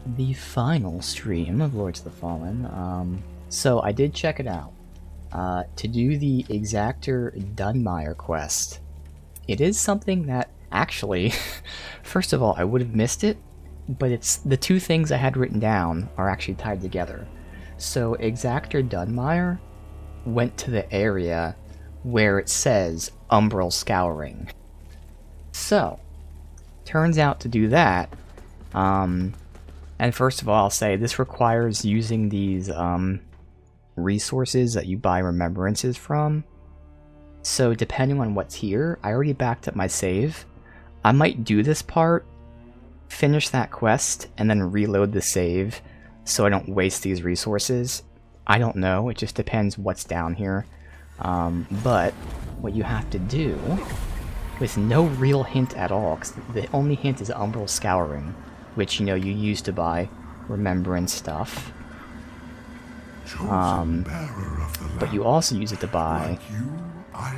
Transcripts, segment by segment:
the final stream of Lords of the Fallen. So I did check it out. To do the Exactor Dunmire quest, it is something that actually, first of all, I would have missed it, but it's the two things I had written down are actually tied together. So Exactor Dunmire went to the area where it says Umbral Scouring. So, turns out to do that, and first of all, I'll say this requires using these resources that you buy remembrances from. So depending on what's here, I already backed up my save. I might do this part, finish that quest, and then reload the save so I don't waste these resources. I don't know, it just depends what's down here. But what you have to do, with no real hint at all, because the only hint is Umbral Scouring, which, you know, you use to buy remembrance stuff. But you also use it to buy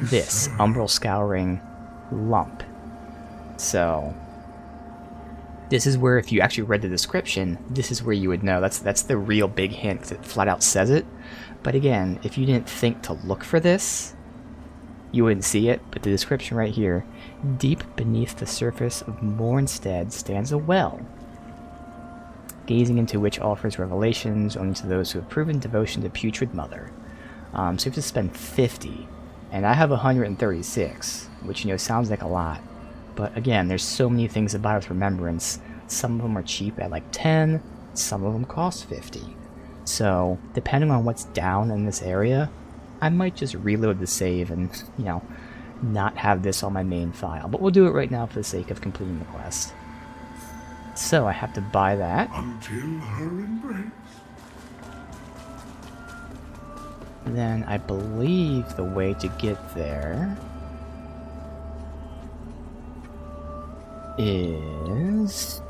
this Umbral Scouring lump. So this is where, if you actually read the description, this is where you would know. That's the real big hint, because it flat out says it. But again, if you didn't think to look for this, you wouldn't see it. But the description right here: deep beneath the surface of Mornstead stands a well, gazing into which offers revelations only to those who have proven devotion to Putrid Mother. So you have to spend 50, and I have 136, which, you know, sounds like a lot. But again, there's so many things to buy with Remembrance. Some of them are cheap at like 10, some of them cost 50. So, depending on what's down in this area, I might just reload the save and, you know, not have this on my main file. But we'll do it right now for the sake of completing the quest. So, I have to buy that. Until her embrace. Then I believe the way to get there is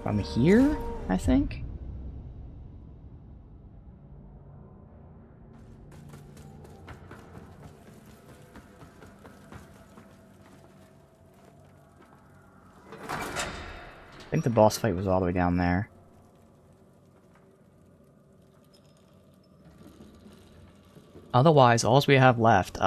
from here, I think. I think the boss fight was all the way down there. Otherwise, all we have left,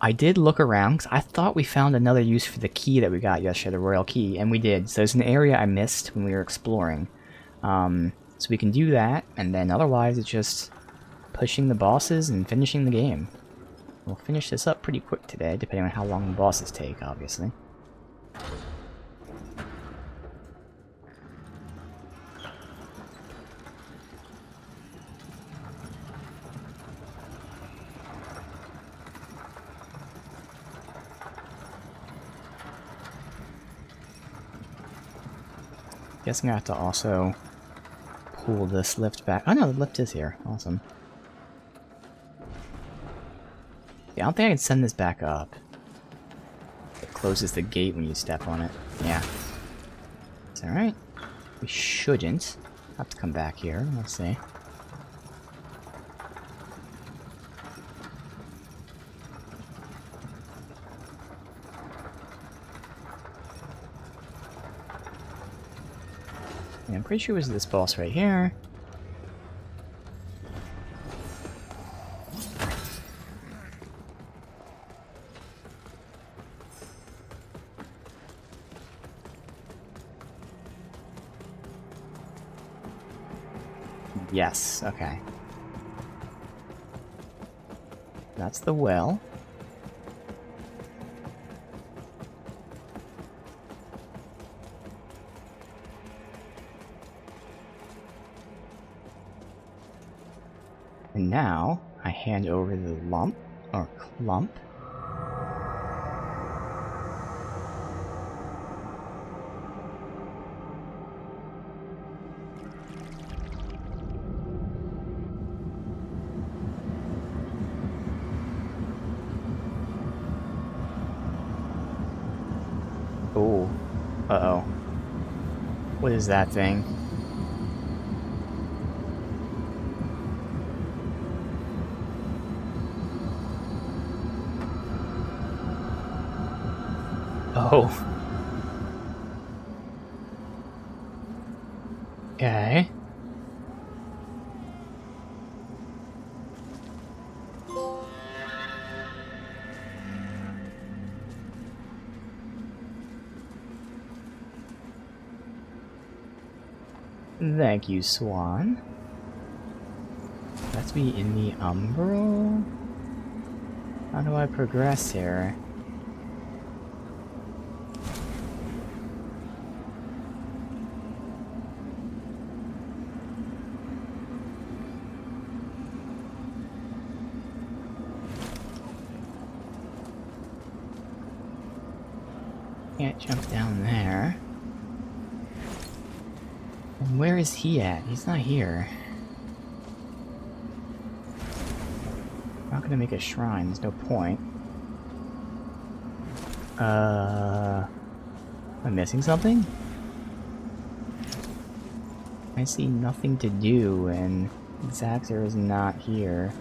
I did look around, because I thought we found another use for the key that we got yesterday, the royal key, and we did. So there's an area I missed when we were exploring. So we can do that, and then otherwise it's just pushing the bosses and finishing the game. We'll finish this up pretty quick today, depending on how long the bosses take, obviously. Guess I'm gonna have to also pull this lift back. Oh no, the lift is here. Awesome. Yeah, I don't think I can send this back up. It closes the gate when you step on it. Yeah. It's alright. We shouldn't have to come back here. Let's see. Yeah, I'm pretty sure it was this boss right here. Yes, okay. That's the well. And now, I hand over the lump, or clump. Oh, uh-oh. What is that thing? Oh. Okay. Thank you, Swan. Let's be in the Umbral? How do I progress here? Can't jump down there. And where is he at? He's not here. I'm not gonna make a shrine, there's no point. Am I missing something? I see nothing to do, and Zaxxer is not here.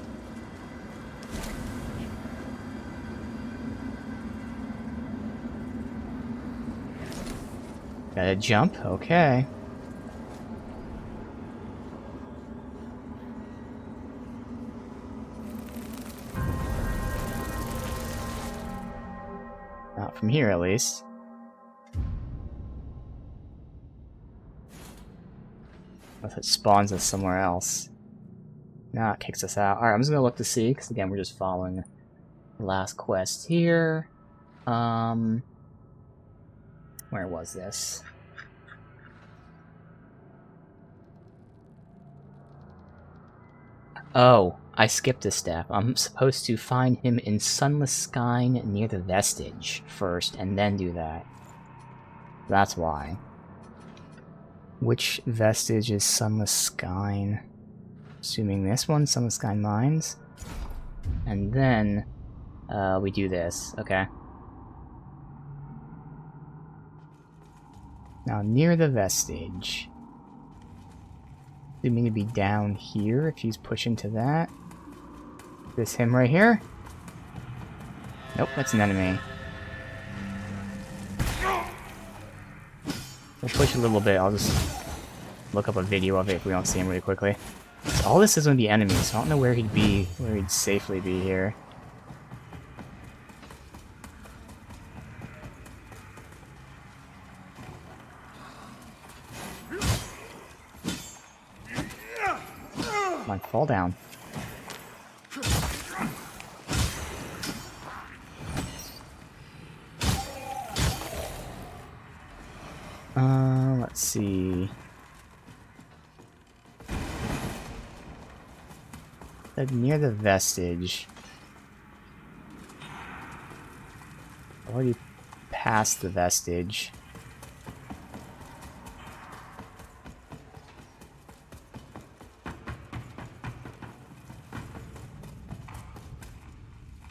Gotta jump? Okay. Not from here, at least. Unless it spawns us somewhere else. Nah, it kicks us out. Alright, I'm just gonna look to see, because again, we're just following the last quest here. Where was this? Oh, I skipped a step. I'm supposed to find him in Sunless Skyne near the Vestige first, and then do that. That's why. Which Vestige is Sunless Skyne? Assuming this one, Sunless Skyne Mines. And then, we do this. Okay. Now, near the Vestige. Assuming to be down here if he's pushing to that. This him right here? Nope, that's an enemy. We'll push a little bit, I'll just look up a video of it if we don't see him really quickly. So all this is going to be enemies, so I don't know where he'd be, where he'd safely be here. Come on, fall down. Let's see. Near the Vestige. Already past the Vestige.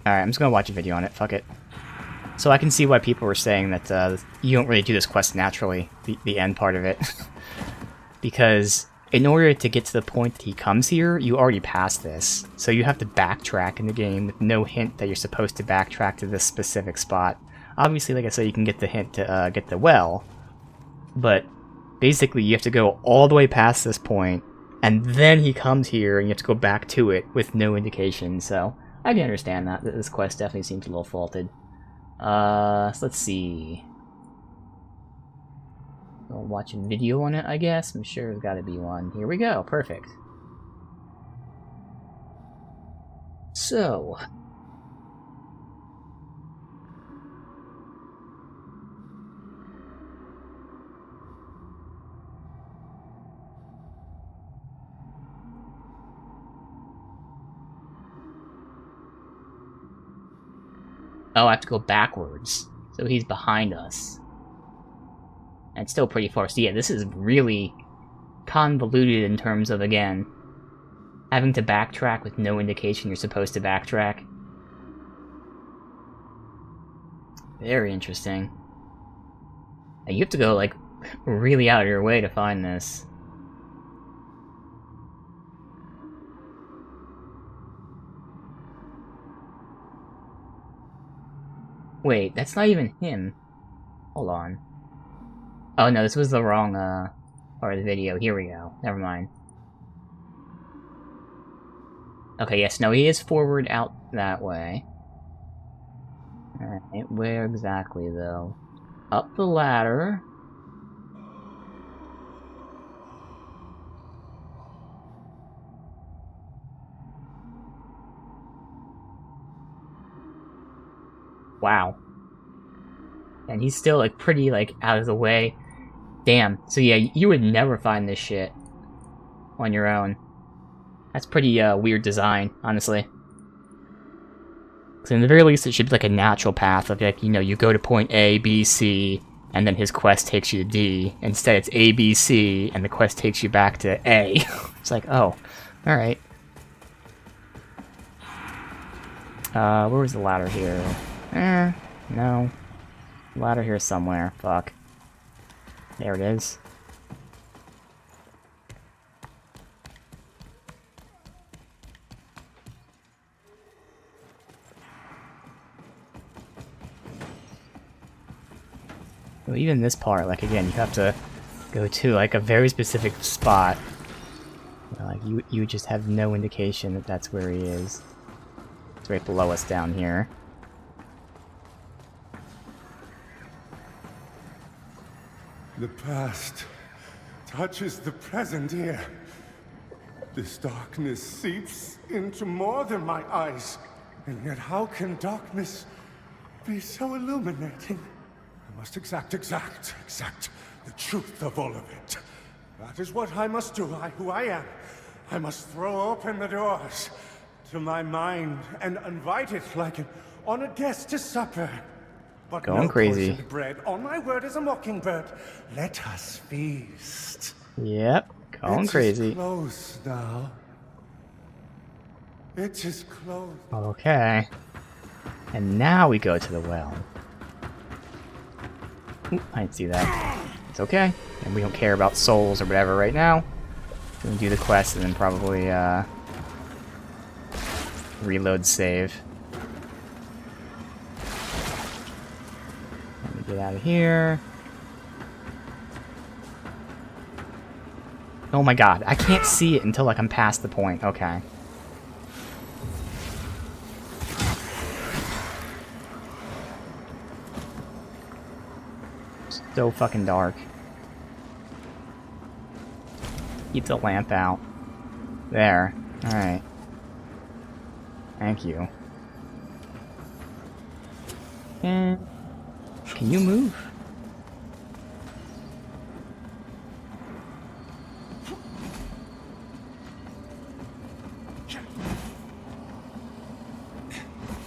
Alright, I'm just gonna watch a video on it, fuck it. So I can see why people were saying that you don't really do this quest naturally, the end part of it. Because in order to get to the point that he comes here, you already passed this. So you have to backtrack in the game with no hint that you're supposed to backtrack to this specific spot. Obviously, like I said, you can get the hint to get the well, but basically you have to go all the way past this point, and then he comes here and you have to go back to it with no indication, so I can understand that. This quest definitely seems a little faulted. So let's see. I'll watch a video on it, I guess. I'm sure there's gotta be one. Here we go, perfect. So. Oh, I have to go backwards. So he's behind us. And still pretty far. So yeah, this is really convoluted in terms of, again, having to backtrack with no indication you're supposed to backtrack. Very interesting. And you have to go, like, really out of your way to find this. Wait, that's not even him. Hold on. Oh no, this was the wrong Or the video. Here we go. Never mind. Okay, yes, no, he is forward out that way. Alright, where exactly, though? Up the ladder. Wow. And he's still, like, pretty, like, out of the way. Damn. So yeah, you would never find this shit on your own. That's pretty, weird design, honestly. So in the very least, it should be like a natural path of, like, you know, you go to point A, B, C, and then his quest takes you to D. Instead, it's A, B, C, and the quest takes you back to A. It's like, oh, alright. Where was the ladder here? No. Ladder here somewhere. Fuck. There it is. Well, even this part, like, again, you have to go to, like, a very specific spot. You know, like, you just have no indication that that's where he is. It's right below us down here. The past touches the present here. This darkness seeps into more than my eyes. And yet how can darkness be so illuminating? I must exact the truth of all of it. That is what I must do, who I am. I must throw open the doors to my mind and invite it like an honored guest to supper. But Going no crazy. poisoned bread, on my word as a mockingbird. Let us feast. Yep, going crazy. It is close now. It is close. Okay. And now we go to the well. Oop, I didn't see that. It's okay. And we don't care about souls or whatever right now. We're gonna do the quest and then probably, reload save. Let me get out of here. Oh my god, I can't see it until, like, I'm past the point. Okay. So fucking dark. Keep the lamp out. There. Alright. Thank you. And... can you move?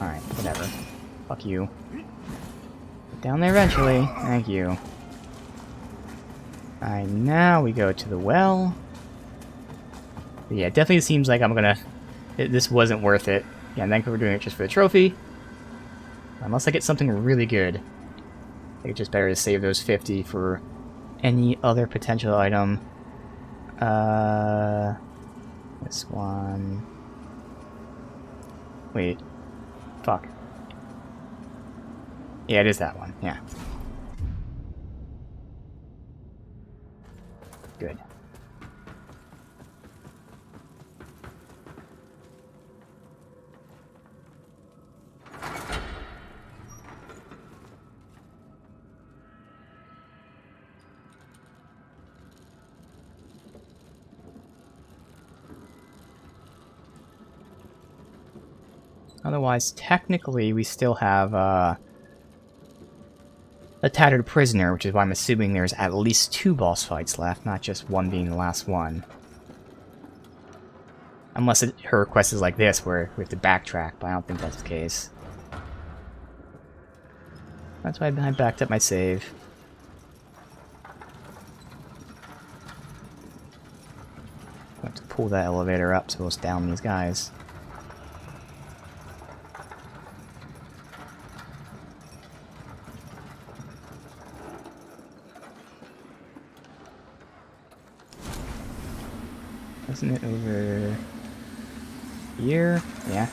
Alright, whatever. Fuck you. Get down there eventually. Thank you. Alright, now we go to the well. But yeah, it definitely seems like I'm gonna... this wasn't worth it. Yeah, and then we're doing it just for the trophy. Unless I get something really good. I think it's just better to save those 50 for any other potential item. This one... wait. Fuck. Yeah, it is that one. Yeah. Good. Otherwise, technically, we still have, a Tattered Prisoner, which is why I'm assuming there's at least 2 boss fights left, not just one being the last one. Unless her quest is like this, where we have to backtrack, but I don't think that's the case. That's why I backed up my save. I have to pull that elevator up so it's down these guys. Isn't it over here? Yeah.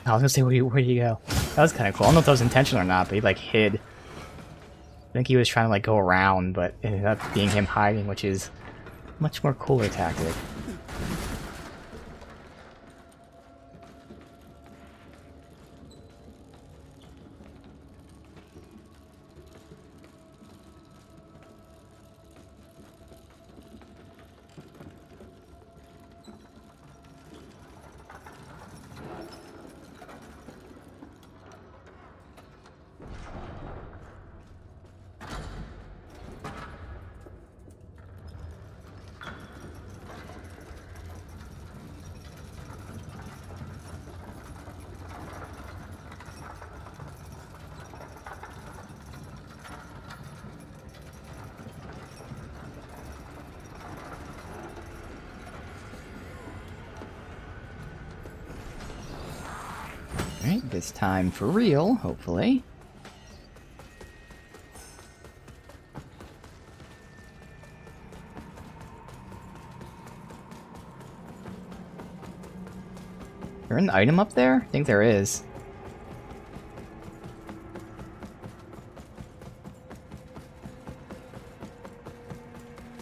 I was gonna say, where'd he go? That was kind of cool. I don't know if that was intentional or not, but he like hid. I think he was trying to like go around, but it ended up being him hiding, which is a much more cooler tactic. Alright, this time for real, hopefully. Is there an item up there? I think there is.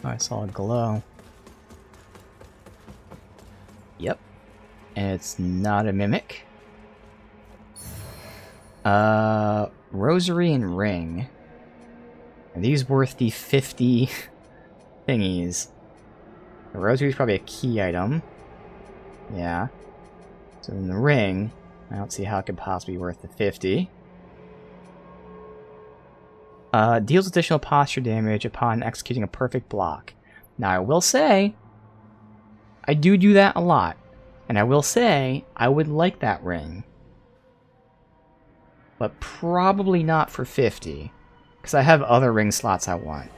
Oh, I saw a glow. Yep. And it's not a mimic. Rosary and ring. Are these worth the 50 thingies? The rosary is probably a key item. Yeah. So then the ring, I don't see how it could possibly be worth the 50. Deals additional posture damage upon executing a perfect block. Now I will say, I do that a lot. And I will say, I would like that ring. But probably not for 50. Because I have other ring slots I want.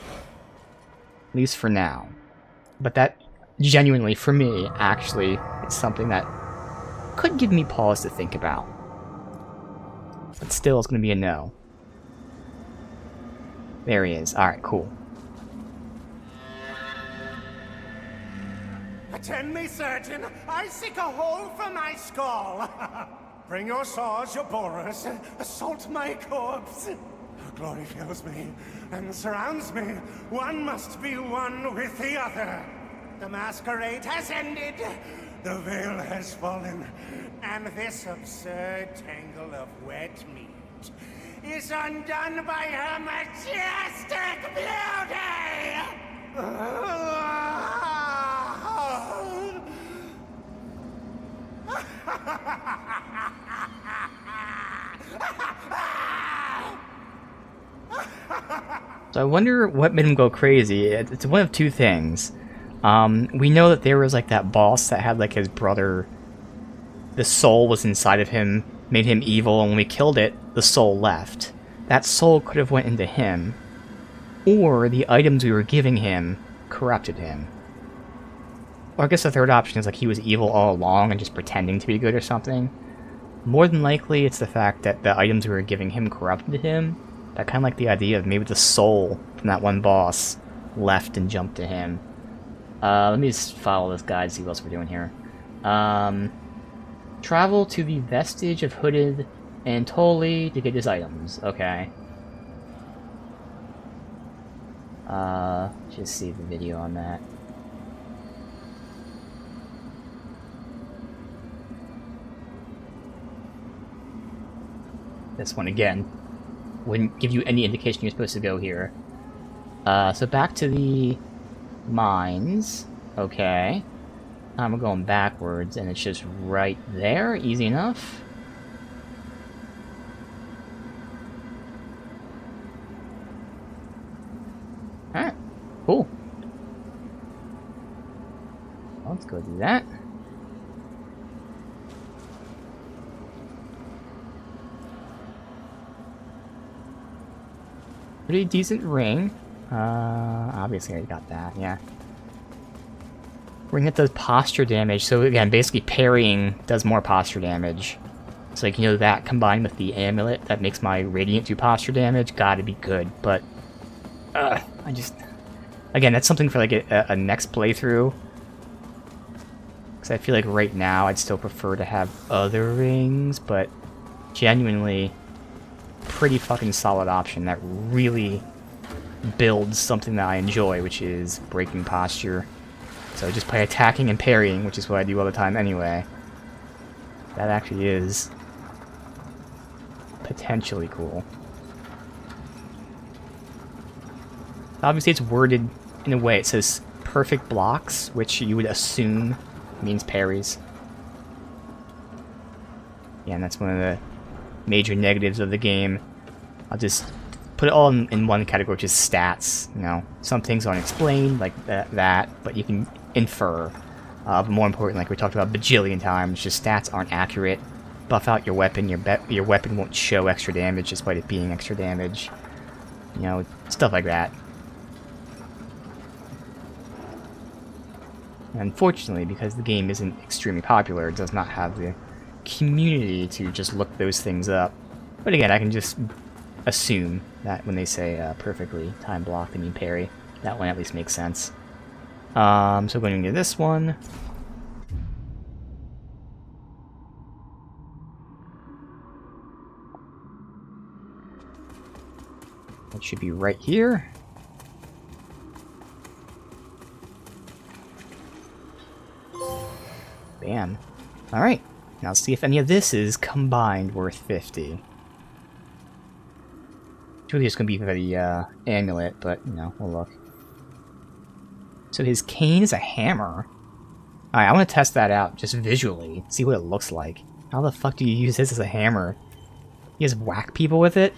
At least for now. But that, genuinely, for me, actually, is something that could give me pause to think about. But still, it's going to be a no. There he is. Alright, cool. Attend me, surgeon. I seek a hole for my skull. Bring your saws, your borers. Assault my corpse. Glory fills me and surrounds me. One must be one with the other. The masquerade has ended. The veil has fallen. And this absurd tangle of wet meat is undone by her majestic So I wonder what made him go crazy. It's one of two things. We know that there was like that boss that had like his brother. The soul was inside of him, made him evil, and when we killed it, the soul left. That soul could have went into him, or the items we were giving him corrupted him. Or I guess the third option is like he was evil all along and just pretending to be good or something. More than likely, it's the fact that the items we were giving him corrupted him. I kind of like the idea of maybe the soul from that one boss left and jumped to him. Let me just follow this guide, see what else we're doing here. Travel to the vestige of Hooded and Tolly to get his items. Okay. Just see the video on that. This one again wouldn't give you any indication you're supposed to go here. So back to the mines. Okay. I'm going backwards, and it's just right there. Easy enough. Alright. Cool. Let's go do that. Pretty decent ring. Obviously I got that, yeah. Ring that does posture damage, so again, basically parrying does more posture damage. So like, you know, that combined with the amulet that makes my radiant do posture damage, gotta be good, but... I just... Again, that's something for like a next playthrough. Because I feel like right now I'd still prefer to have other rings, but genuinely pretty fucking solid option that really builds something that I enjoy, which is breaking posture. So just by attacking and parrying, which is what I do all the time anyway, that actually is potentially cool. Obviously it's worded in a way, it says perfect blocks, which you would assume means parries. Yeah, and that's one of the major negatives of the game. I'll just put it all in one category, which is stats. You know, some things aren't explained, like that, but you can infer. But more important, like we talked about bajillion times, just stats aren't accurate. Buff out your weapon, your weapon won't show extra damage despite it being extra damage. You know, stuff like that. Unfortunately, because the game isn't extremely popular, it does not have the community to just look those things up. But again, I can just assume that when they say perfectly time block, they mean parry. That one at least makes sense. So going into this one. It should be right here. Bam. Alright. Now let's see if any of this is combined worth 50. It's really just going to be for the amulet, but, you know, we'll look. So his cane is a hammer. Alright, I want to test that out, just visually. See what it looks like. How the fuck do you use this as a hammer? You just whack people with it?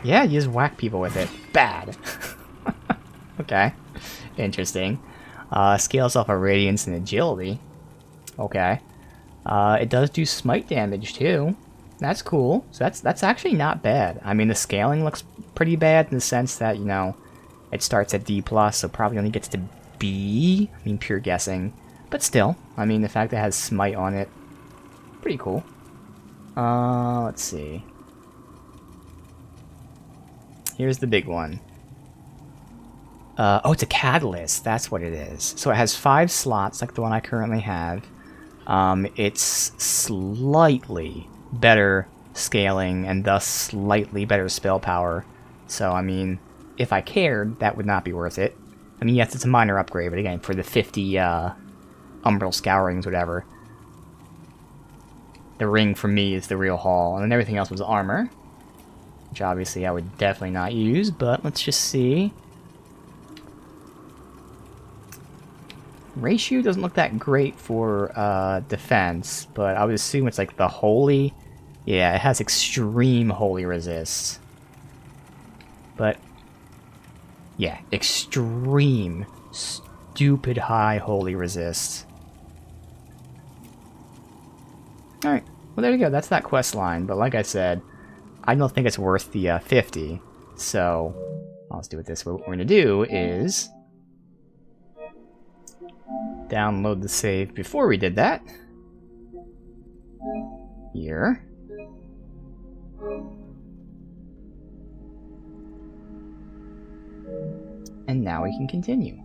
Yeah, you just whack people with it. Bad. Okay. Interesting. Scales off of radiance and agility. Okay. It does do smite damage too. That's cool. So that's actually not bad. I mean, the scaling looks pretty bad in the sense that, you know, it starts at D+, so probably only gets to B. I mean, pure guessing. But still, I mean, the fact that it has smite on it, pretty cool. Let's see. Here's the big one. Oh, it's a catalyst. That's what it is. So it has 5 slots, like the one I currently have. It's slightly better scaling, and thus slightly better spell power. So, I mean, if I cared, that would not be worth it. I mean, yes, it's a minor upgrade, but again, for the 50 Umbral Scourings, whatever. The ring, for me, is the real haul, and then everything else was armor. Which, obviously, I would definitely not use, but let's just see. Ratio doesn't look that great for defense, but I would assume it's like the holy. Yeah, it has extreme holy resist. But yeah, extreme, stupid high holy resist. Alright, well there you go, that's that quest line, but like I said, I don't think it's worth the 50, so let's do it this way. What we're going to do is download the save before we did that. Here. And now we can continue.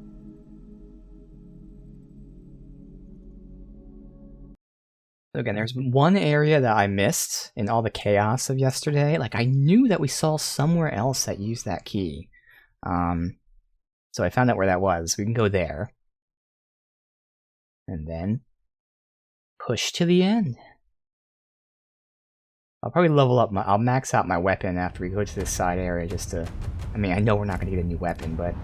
So again, there's one area that I missed in all the chaos of yesterday. Like, I knew that we saw somewhere else that used that key. So I found out where that was. We can go there. And then push to the end. I'll probably level up I'll max out my weapon after we go to this side area just to... I mean, I know we're not going to get a new weapon, but...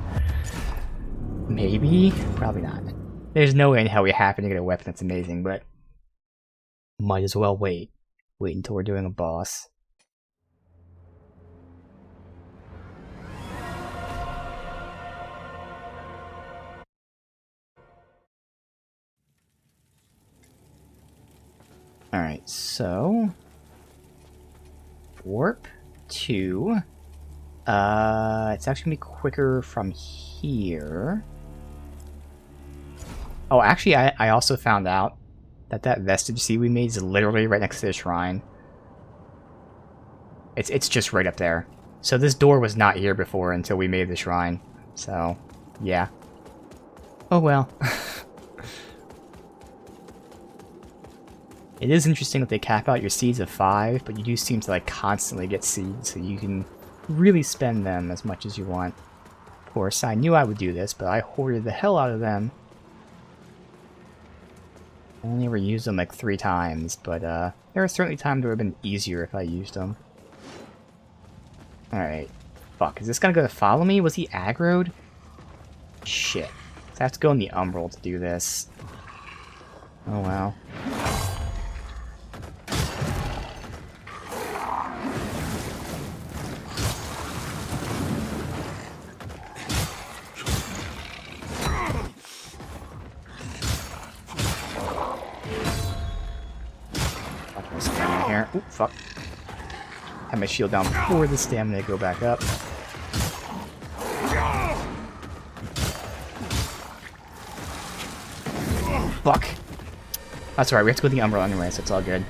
maybe? Probably not. There's no way in hell we happen to get a weapon that's amazing, but... might as well wait. Wait until we're doing a boss. Alright, so... warp to... it's actually gonna be quicker from here. Oh, actually, I also found out that vestige seed we made is literally right next to the shrine. It's just right up there. So this door was not here before until we made the shrine. So, yeah. Oh well. It is interesting that they cap out your seeds of 5, but you do seem to like constantly get seeds, so you can really spend them as much as you want. Of course, I knew I would do this, but I hoarded the hell out of them. I only ever used them like 3 times, but there are certainly times where it would have been easier if I used them. Alright. Fuck, is this gonna go to follow me? Was he aggroed? Shit. So I have to go in the Umbral to do this. Oh wow. Here. Oop, fuck. Have my shield down before the stamina go back up. Fuck. That's alright, we have to go to the Umbral anyway, so it's all good.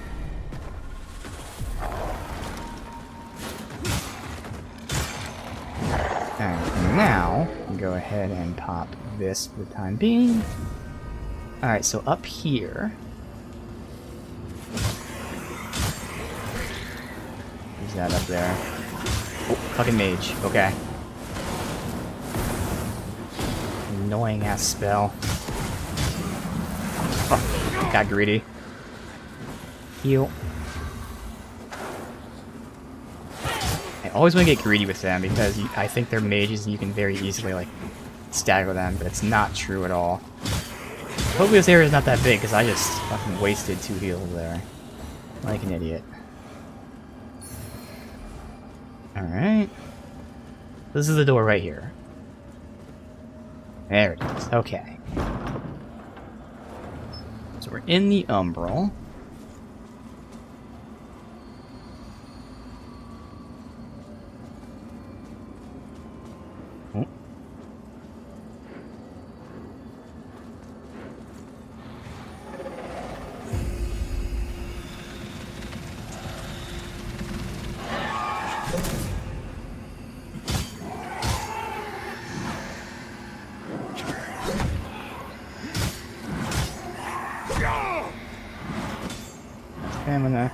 And now, go ahead and pop this for the time being. Alright, so up here... Who's that up there? Oh, fucking mage. Okay. Annoying ass spell. Oh, got greedy. Heal. I always want to get greedy with them because I think they're mages and you can very easily like stagger them, but it's not true at all. Hopefully this area is not that big because I just fucking wasted 2 heals there. Like an idiot. Alright. This is the door right here. There it is. Okay. So we're in the Umbral. Oh. Stamina.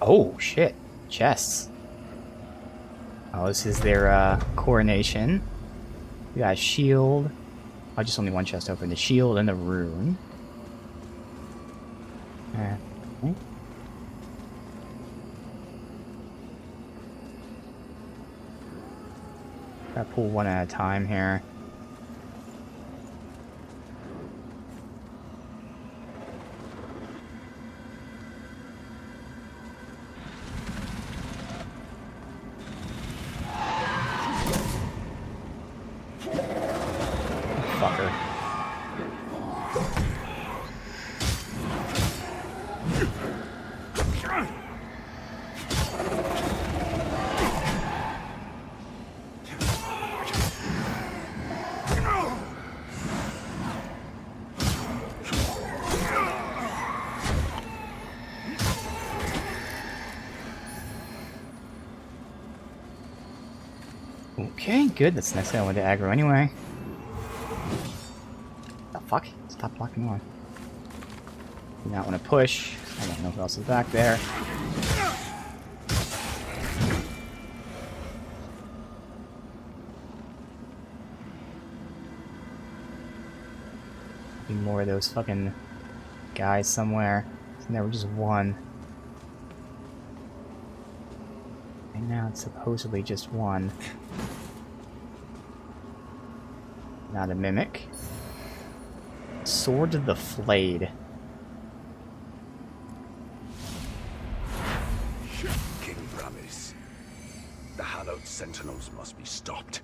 Oh shit! Chests. Oh, this is their coronation. We got a shield. Oh, just only one chest open. The shield and the rune. Okay. Gotta pull one at a time here. Fucker. Okay, good. That's the next thing I wanted to aggro anyway. Oh, fuck. Stop blocking on. Do not want to push. I don't know who else is back there. Be more of those fucking guys somewhere. And there were just one. And now it's supposedly just one. Not a mimic. Sword of the Flayed. King Bramis, the hallowed sentinels must be stopped.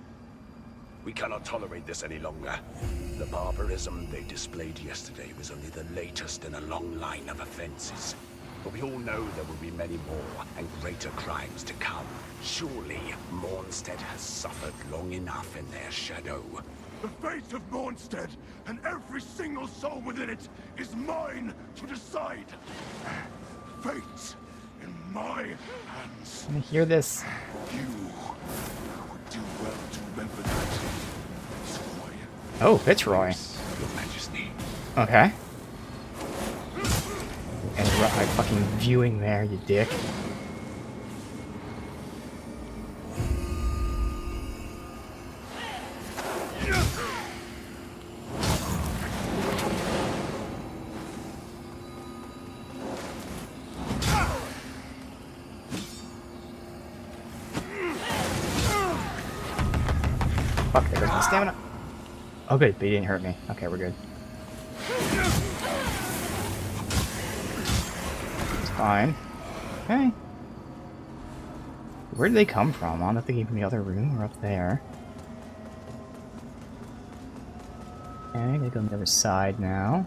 We cannot tolerate this any longer. The barbarism they displayed yesterday was only the latest in a long line of offenses. But we all know there will be many more and greater crimes to come. Surely Mornstead has suffered long enough in their shadow. The fate of Mornstead and every single soul within it is mine to decide. Fate in my hands. Let me hear this. You would do well to remember that. Fitzroy. Oh, Fitzroy. Your Majesty. Okay. And my fucking viewing there, you dick. Fuck, there goes my stamina. Oh good, but he didn't hurt me. Okay, we're good. It's fine. Okay. Where did they come from? I don't know if they came from the other room or up there. Okay, they go on the other side now.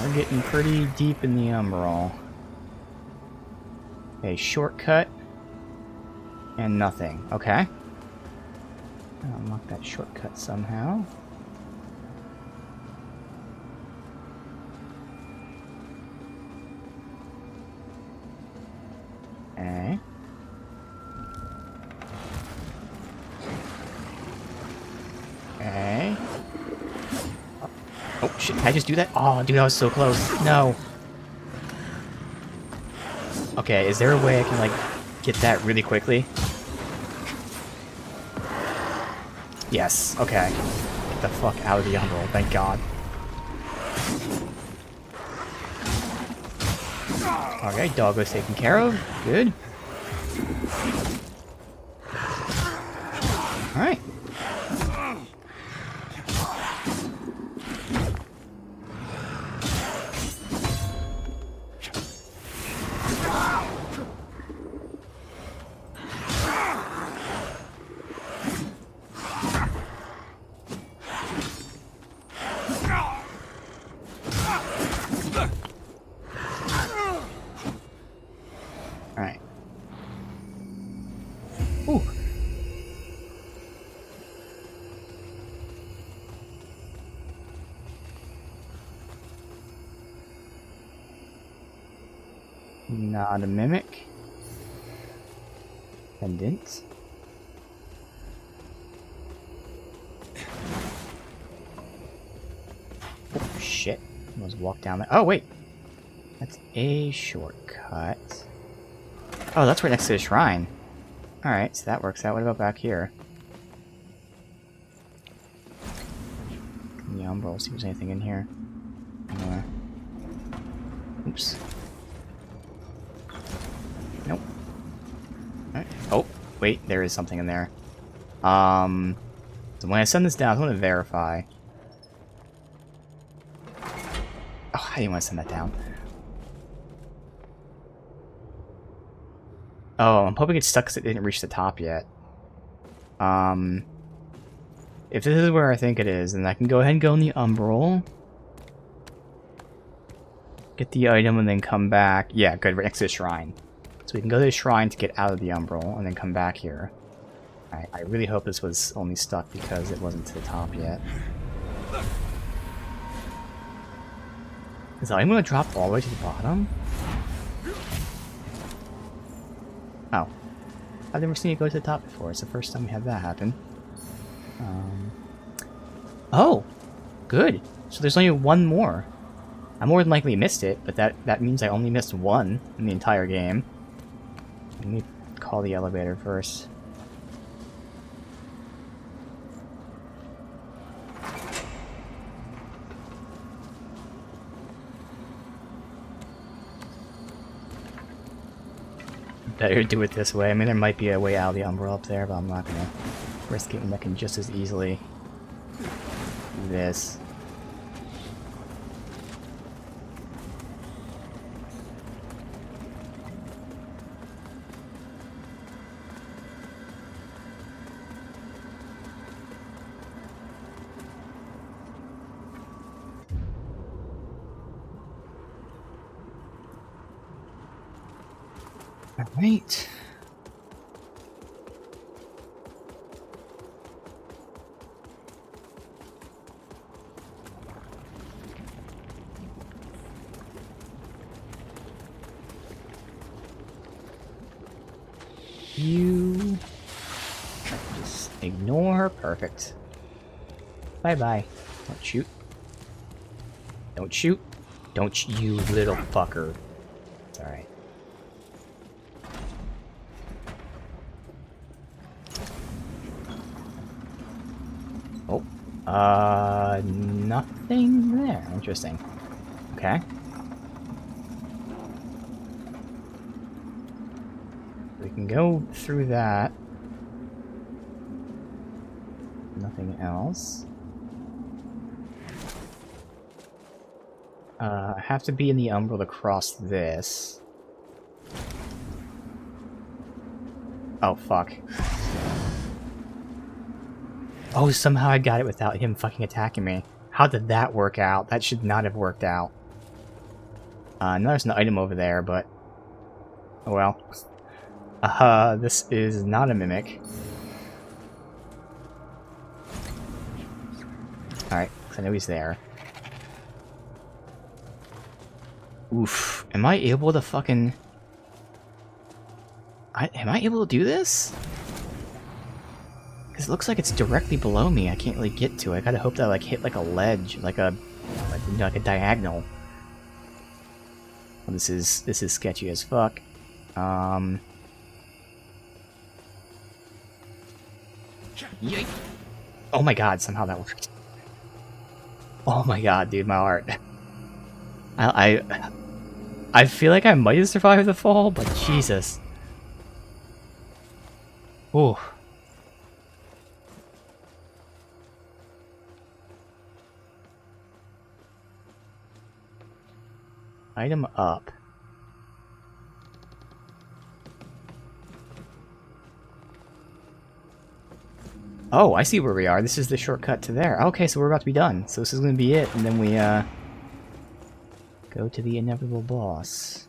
We're getting pretty deep in the Umbral. Okay, shortcut. And nothing. Okay. I'll unlock that shortcut somehow. Okay. Okay. Oh shit, can I just do that? Oh, dude, I was so close. No. Okay, is there a way I can, like, get that really quickly? Yes, okay. Get the fuck out of the Umbral, thank God. Okay, Doggo's taken care of. Good. Alright. Alright. Ooh. Not a mimic. Pendant. Oh shit. Let's walk down there. Oh wait. That's a shortcut. Oh, that's right next to the shrine. Alright, so that works out. What about back here? The Umbral, see if there's anything in here. Anywhere. Oops. Nope. Alright. Oh, wait, there is something in there. So when I send this down, I want to verify. Oh, I didn't want to send that down. Oh, I'm hoping it's stuck because it didn't reach the top yet. If this is where I think it is, then I can go ahead and go in the Umbral. Get the item and then come back. Yeah, good, right next to the shrine. So we can go to the shrine to get out of the Umbral and then come back here. I really hope this was only stuck because it wasn't to the top yet. Is the item going to drop all the way to the bottom? Oh. I've never seen it go to the top before. It's the first time we had that happen. Oh! Good! So there's only one more. I more than likely missed it, but that means I only missed one in the entire game. Let me call the elevator first. Better do it this way. I mean, there might be a way out of the Umbral up there, but I'm not gonna risk it when I can just as easily do this. Alright. You just ignore. Perfect. Bye bye. Don't shoot. Don't shoot. You little fucker. It's alright. Oh. Nothing there. Interesting. Okay. We can go through that. Nothing else. I have to be in the Umbral to cross this. Oh, fuck. Oh, somehow I got it without him fucking attacking me. How did that work out? That should not have worked out. Now there's an item over there, but... oh well. This is not a mimic. Alright, I know he's there. Oof. Am I able to fucking... am I able to do this? Because it looks like it's directly below me. I can't really get to it. I gotta hope that I like hit like a ledge, like a diagonal. Well, this is sketchy as fuck. Yikes. Oh my god, somehow that worked. Oh my god, dude, my heart. I feel like I might have survived the fall, but Jesus. Ooh. Item up. Oh, I see where we are. This is the shortcut to there. Okay, so we're about to be done. So this is going to be it, and then we, go to the inevitable boss.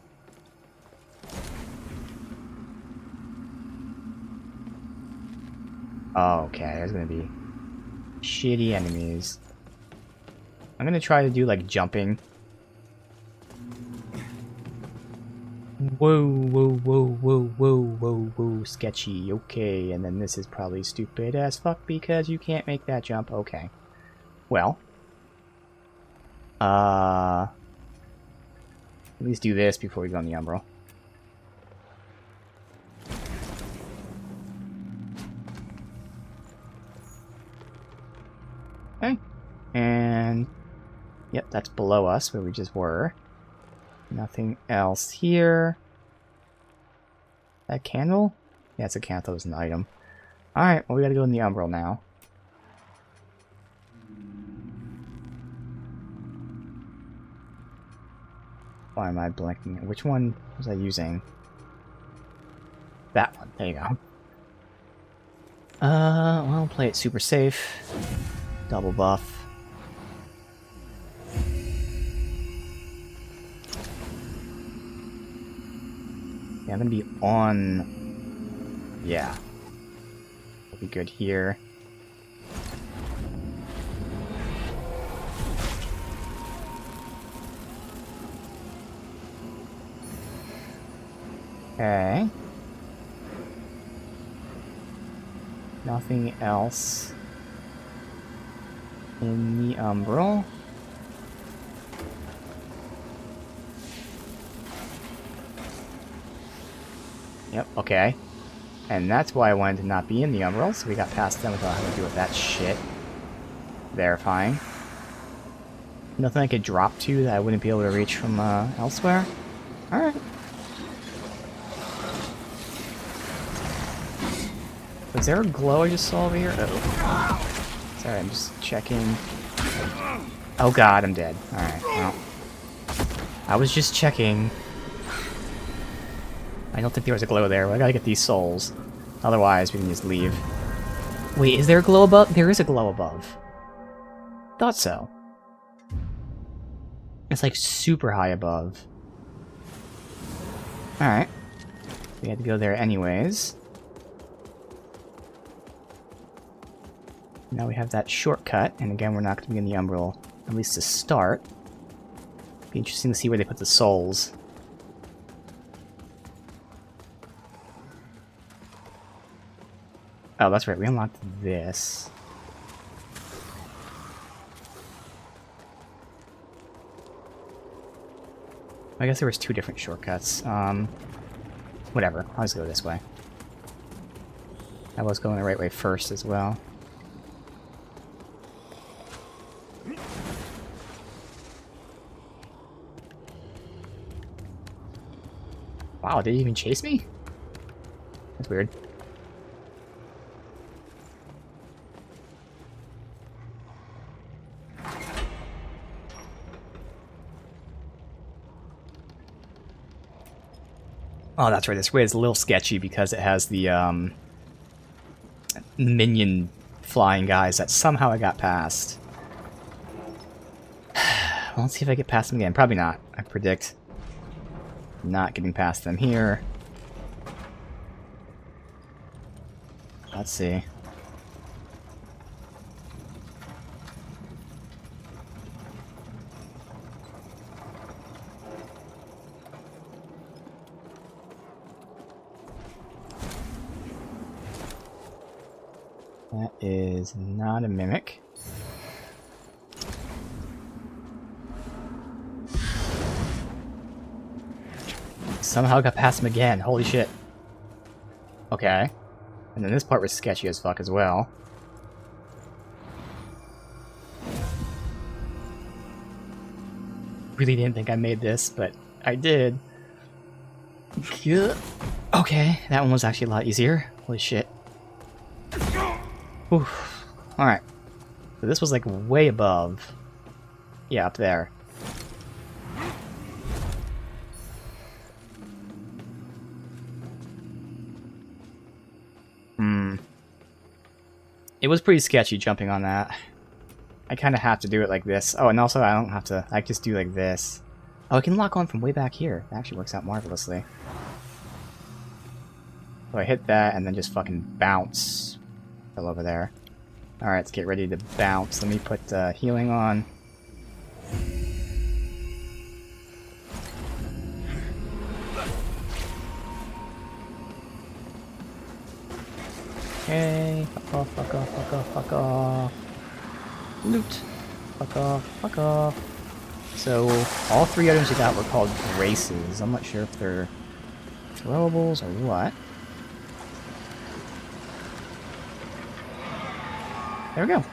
Oh, okay, there's going to be shitty enemies. I'm going to try to do, like, jumping. Whoa, whoa, whoa, whoa, whoa, whoa, whoa, sketchy, okay, and then this is probably stupid as fuck because you can't make that jump, okay. Well. At least do this before we go on the Umbral. Okay. And... yep, that's below us where we just were. Nothing else here. That candle? Yeah, it's a candle. It's an item. Alright, well we gotta go in the Umbral now. Why am I blanking? Which one was I using? That one. There you go. Well, play it super safe. Double buff. Yeah, I'm gonna be on... yeah. We'll be good here. Okay. Nothing else in the Umbral. Yep, okay. And that's why I wanted to not be in the Umbral, so we got past them without having to deal with that shit. Verifying. Nothing I could drop to that I wouldn't be able to reach from elsewhere? Alright. Was there a glow I just saw over here? Oh. Sorry, I'm just checking. Oh god, I'm dead. Alright, well. I was just checking. I don't think there was a glow there, but I gotta get these souls. Otherwise, we can just leave. Wait, is there a glow above? There is a glow above. Thought so. It's like super high above. Alright. We had to go there anyways. Now we have that shortcut, and again, we're not going to be in the Umbral, at least to start. Be interesting to see where they put the souls. Oh, that's right, we unlocked this. I guess there was 2 different shortcuts. Whatever, I'll just go this way. I was going the right way first as well. Wow, did he even chase me? That's weird. Oh, that's right. This way is a little sketchy because it has the minion flying guys that somehow I got past. Well, let's see if I get past them again. Probably not. I predict not getting past them here. Let's see. That is not a mimic. Somehow got past him again. Holy shit. Okay. And then this part was sketchy as fuck as well. Really didn't think I made this, but I did. Good. Okay, that one was actually a lot easier. Holy shit. Oof. Alright. So this was like way above. Yeah, up there. It was pretty sketchy jumping on that. I kind of have to do it like this. Oh, and also I don't have to. I just do like this. Oh, I can lock on from way back here. That actually works out marvelously. So I hit that and then just fucking bounce. Fell over there. Alright, let's get ready to bounce. Let me put healing on. Okay, fuck off, fuck off, fuck off, fuck off. Loot. Fuck off, fuck off. So, all 3 items we got were called graces. I'm not sure if they're throwables or what. There we go.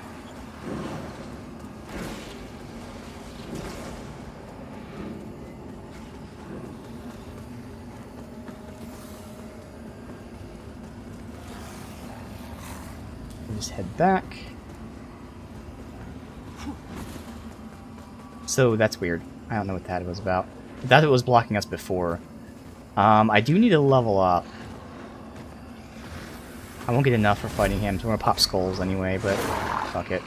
Just head back. So that's weird. I don't know what that was about. I thought it was blocking us before. I do need to level up. I won't get enough for fighting him, so I'm gonna pop skulls anyway, but fuck it.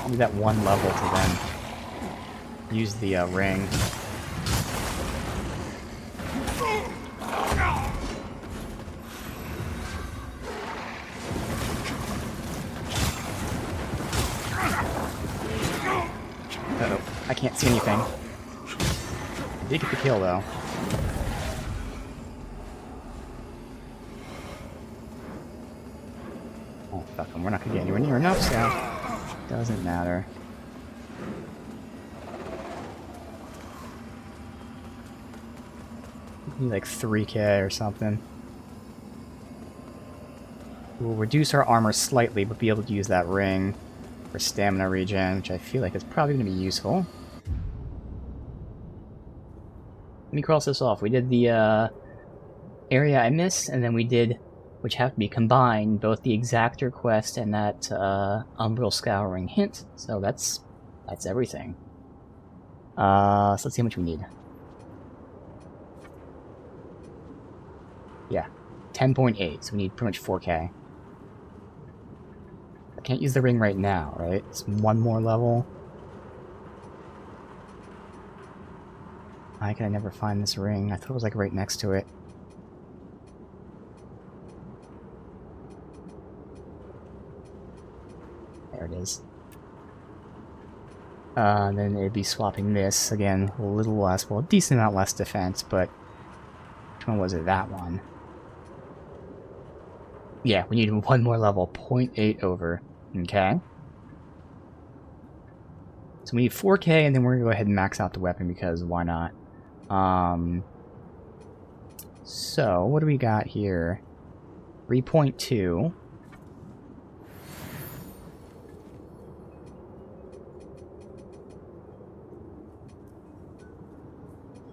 Need that 1 level to then use the ring. Uh-oh, I can't see anything. I did get the kill, though. Oh, fuck him. We're not gonna get anywhere near enough, so doesn't matter. Need like 3k or something. We'll reduce our armor slightly, but be able to use that ring for stamina regen, which I feel like is probably going to be useful. Let me cross this off. We did the area I missed, and then we did, which have to be combined, both the Exactor quest and that Umbral Scouring hint. So that's everything. So let's see how much we need. Yeah, 10.8, so we need pretty much 4k. I can't use the ring right now, right? It's 1 more level. Why can I never find this ring? I thought it was like right next to it. There it is. And then it'd be swapping this. Again, a little less, well, a decent amount less defense, but... Which one was it? That one. Yeah, we need one more level. 0.8 over. Okay. So we need 4K, and then we're going to go ahead and max out the weapon, because why not? So, what do we got here? 3.2.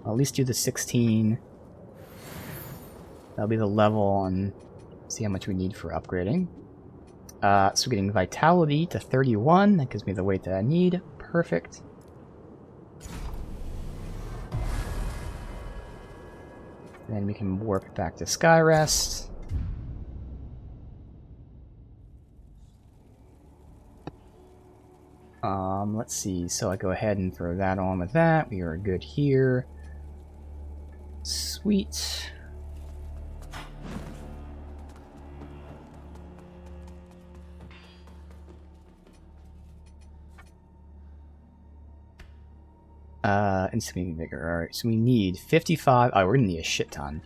I'll at least do the 16. That'll be the level, and see how much we need for upgrading. So we're getting Vitality to 31. That gives me the weight that I need. Perfect. Then we can warp back to Skyrest. Let's see. So I go ahead and throw that on with that. We are good here. Sweet. Instantly vigor. Alright, so we need 55. Oh, we're gonna need a shit ton.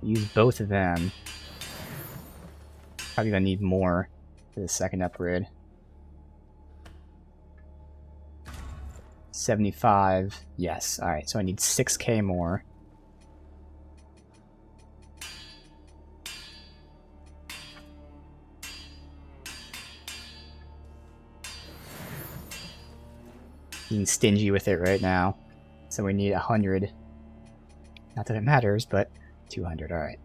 Use both of them. Probably gonna need more for the second upgrade. 75. Yes. Alright, so I need 6k more. Being stingy with it right now. So we need 100. Not that it matters, but 200. Alright.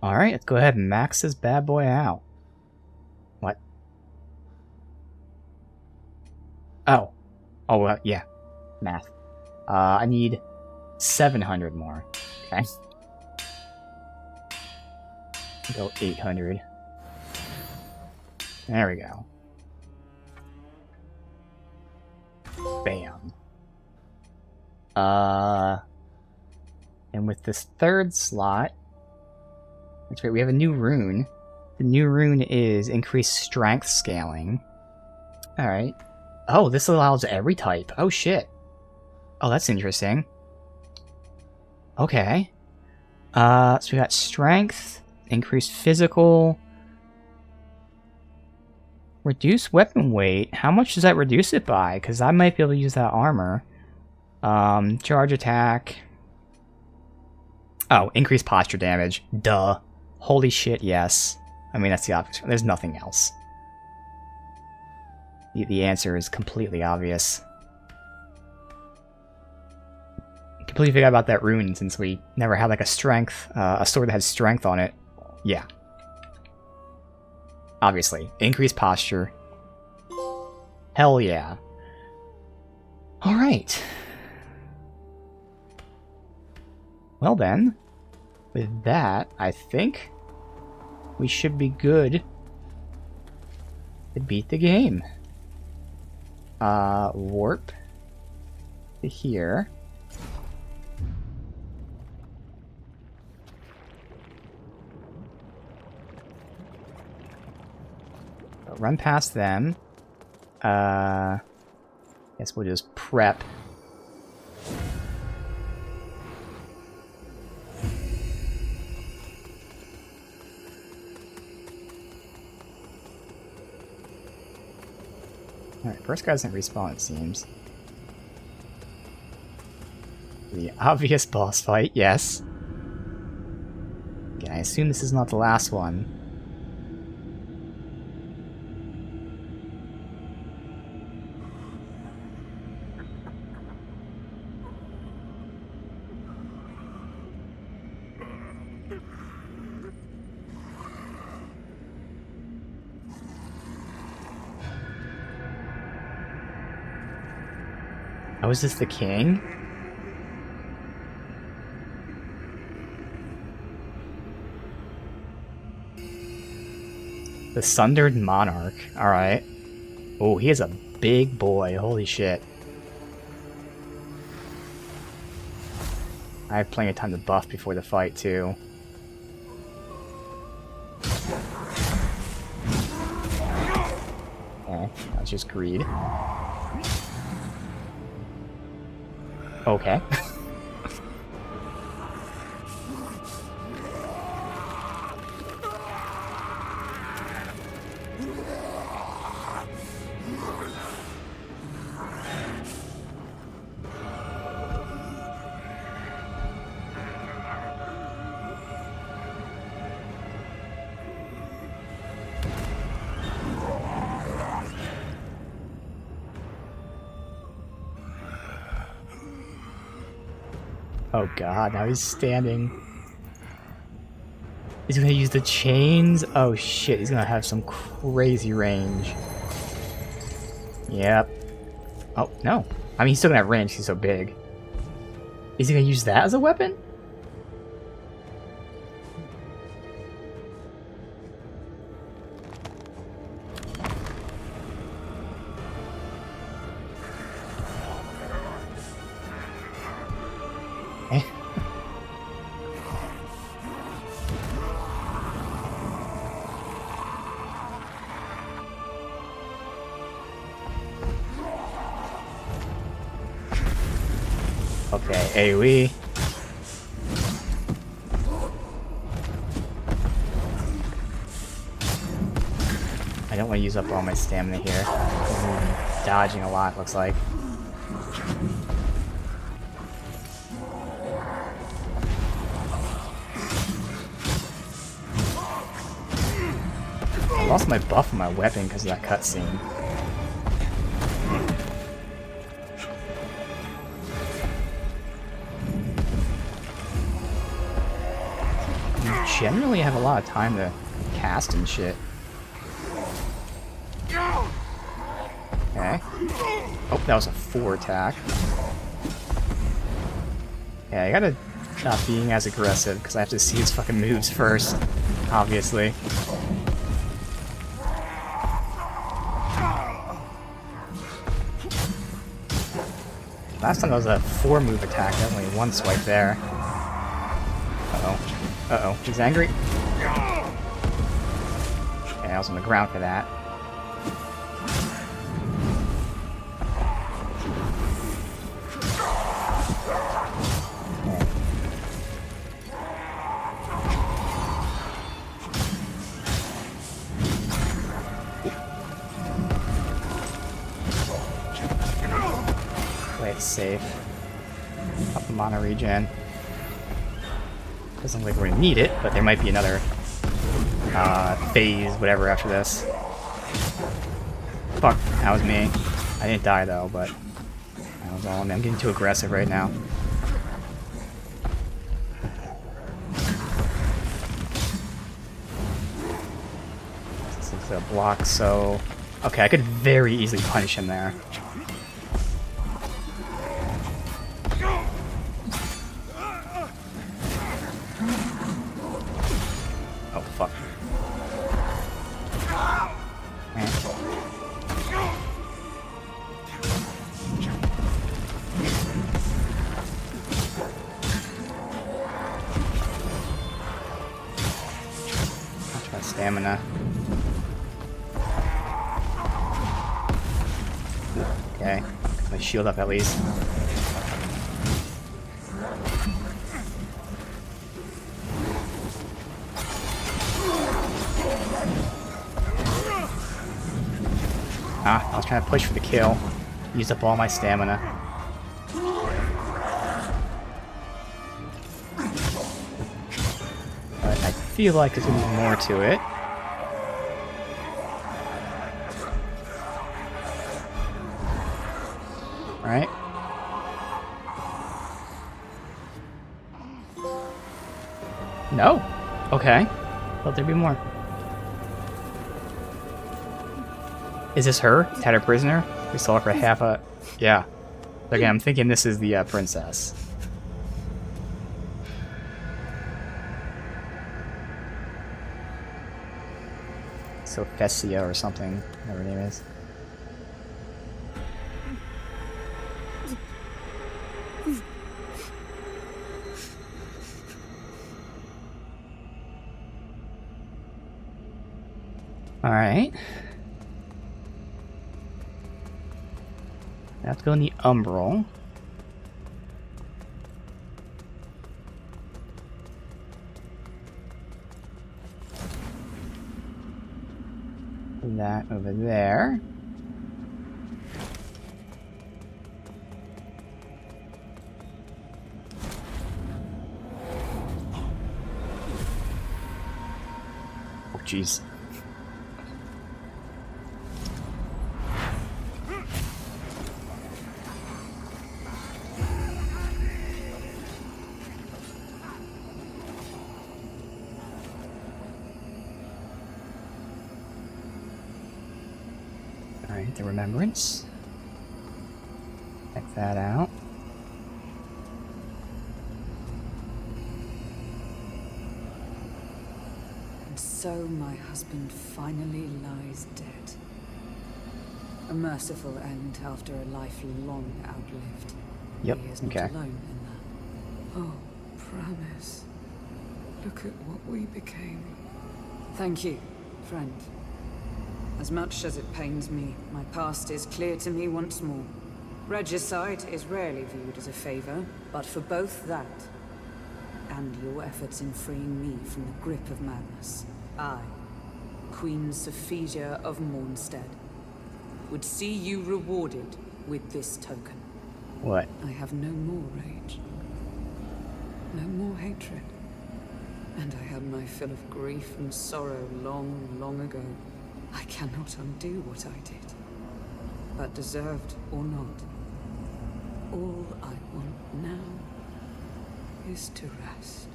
Alright, let's go ahead and max this bad boy out. What? Oh. Oh, yeah. Math. I need 700 more. Okay. Go 800. There we go. Bam. And with this third slot, that's right, we have a new rune. The new rune is increased strength scaling. Alright. Oh, this allows every type. Oh, shit. Oh, that's interesting. Okay. So we got strength, increased physical, reduce weapon weight. How much does that reduce it by? Because I might be able to use that armor. Charge attack. Oh, increased posture damage. Duh. Holy shit, yes. I mean, that's the obvious. There's nothing else. The answer is completely obvious. Completely forgot about that rune since we never had like a strength, a sword that had strength on it. Yeah. Obviously. Increased posture. Hell yeah. Alright. Well then, with that, I think we should be good to beat the game. Warp to here. Run past them. Guess we'll just prep. Alright, first guy doesn't respawn, it seems. The obvious boss fight, yes. Okay, I assume this is not the last one. Oh, is this the king? The Sundered Monarch. Alright. Oh, he is a big boy. Holy shit. I have plenty of time to buff before the fight, too. Okay, that's just greed. Okay. Oh god, now he's standing. He's gonna use the chains? Oh shit, he's gonna have some crazy range. Yep. Oh, no. I mean, he's still gonna have range, he's so big. Is he gonna use that as a weapon? Okay, AoE. I don't want to use up all my stamina here. I'm dodging a lot, looks like. I lost my buff on my weapon because of that cutscene. Generally have a lot of time to cast and shit. Okay. Oh, that was a 4 attack. Yeah, I gotta stop being as aggressive because I have to see his fucking moves first, obviously. Last time that was a 4 move attack, that was only 1 swipe there. Uh-oh. Uh-oh, he's angry. Okay, I was on the ground for that. Play it safe. Up the mana regen. Doesn't look like we're gonna need it, but there might be another phase, whatever, after this. Fuck, that was me. I didn't die though, but that was all. I'm getting too aggressive right now. This is a block, so okay, I could very easily punish him there. Fuck. I'll try stamina. Okay, get my shield up at least. I was trying to push for the kill. Used up all my stamina. But I feel like there's gonna be more to it. Right? No. Okay. Thought there'd be more. Is this her? Tattered prisoner? We saw her for half a... Yeah. Again, I'm thinking this is the princess. Sophia or something, whatever her name is. Alright. Let's go in the Umbral. That over there. Oh, jeez. Alright, the Remembrance. Check that out. And so my husband finally lies dead. A merciful end after a life long outlived. Yep, He is not okay. alone in that. Oh, Promise. Look at what we became. Thank you, friend. As much as it pains me, my past is clear to me once more. Regicide is rarely viewed as a favor, but for both that and your efforts in freeing me from the grip of madness, I, Queen Sophia of Mornstead, would see you rewarded with this token. What? I have no more rage, no more hatred, and I had my fill of grief and sorrow long, long ago. I cannot undo what I did. But deserved or not, all I want now is to rest.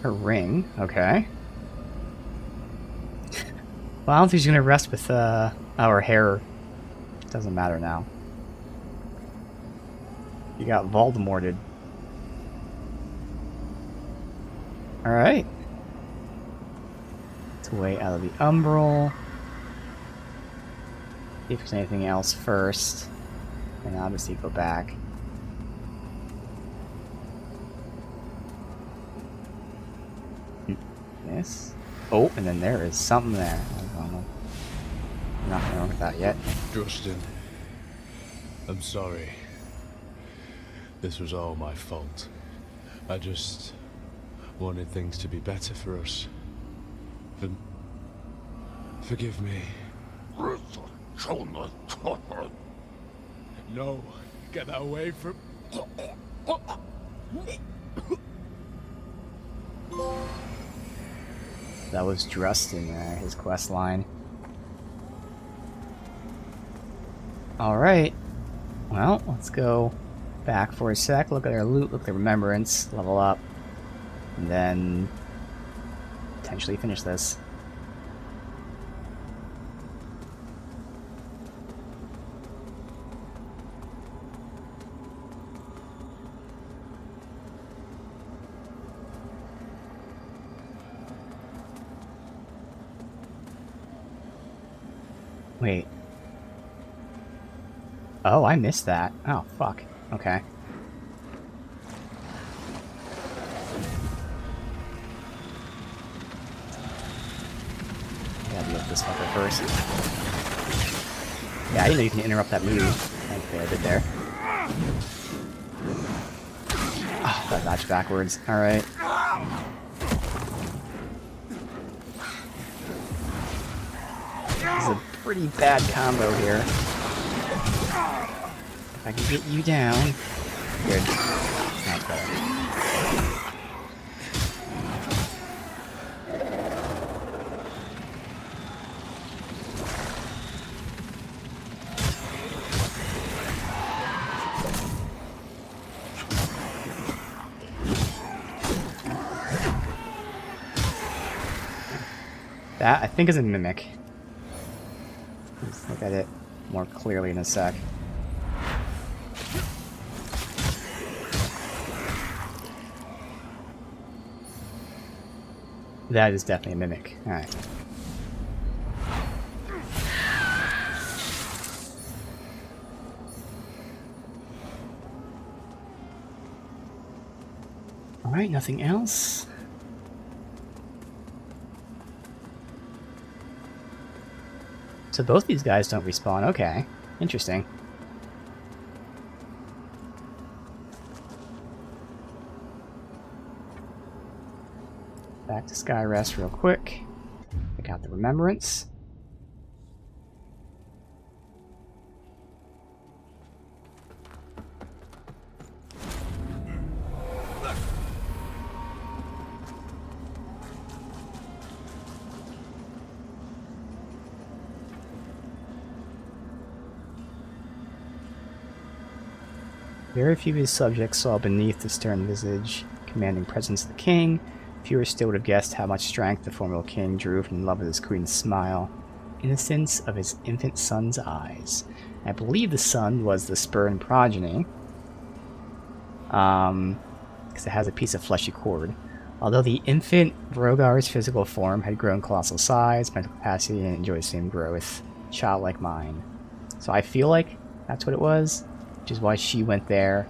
A ring, okay. Well, I don't think she's gonna rest with our hair. Doesn't matter now. You got Voldemorted. Alright. Let's wait out of the Umbral. See if there's anything else first. And obviously go back. This. Oh, and then there is something there. I'm not gonna look at that yet. Justin, I'm sorry. This was all my fault. I just wanted things to be better for us. Forgive me. No, get away from... That was Drustin, his quest line. Alright. Well, let's go back for a sec, look at our loot, look at the Remembrance, level up, and then potentially finish this. Wait. Oh, I missed that. Oh, fuck. Okay. Gotta deal with this fucker first. Yeah, I didn't know you can interrupt that move. Okay, I did there. Oh, that dodge backwards. Alright. This is a pretty bad combo here. If I can get you down. Good. That's better. That, I think, is a Mimic. Let's look at it more clearly in a sec. That is definitely a mimic. Alright. Alright, nothing else. So both these guys don't respawn. Okay. Interesting. Back to Skyrest real quick. Check out the Remembrance. Very few of his subjects saw beneath the stern visage, commanding presence of the king. Fewer still would have guessed how much strength the formidable king drew from the love of his queen's smile, innocence of his infant son's eyes. I believe the son was the spurn progeny, because it has a piece of fleshy cord. Although the infant Rogar's physical form had grown colossal size, mental capacity, and enjoyed the same growth, childlike mind. So I feel like that's what it was, which is why she went there.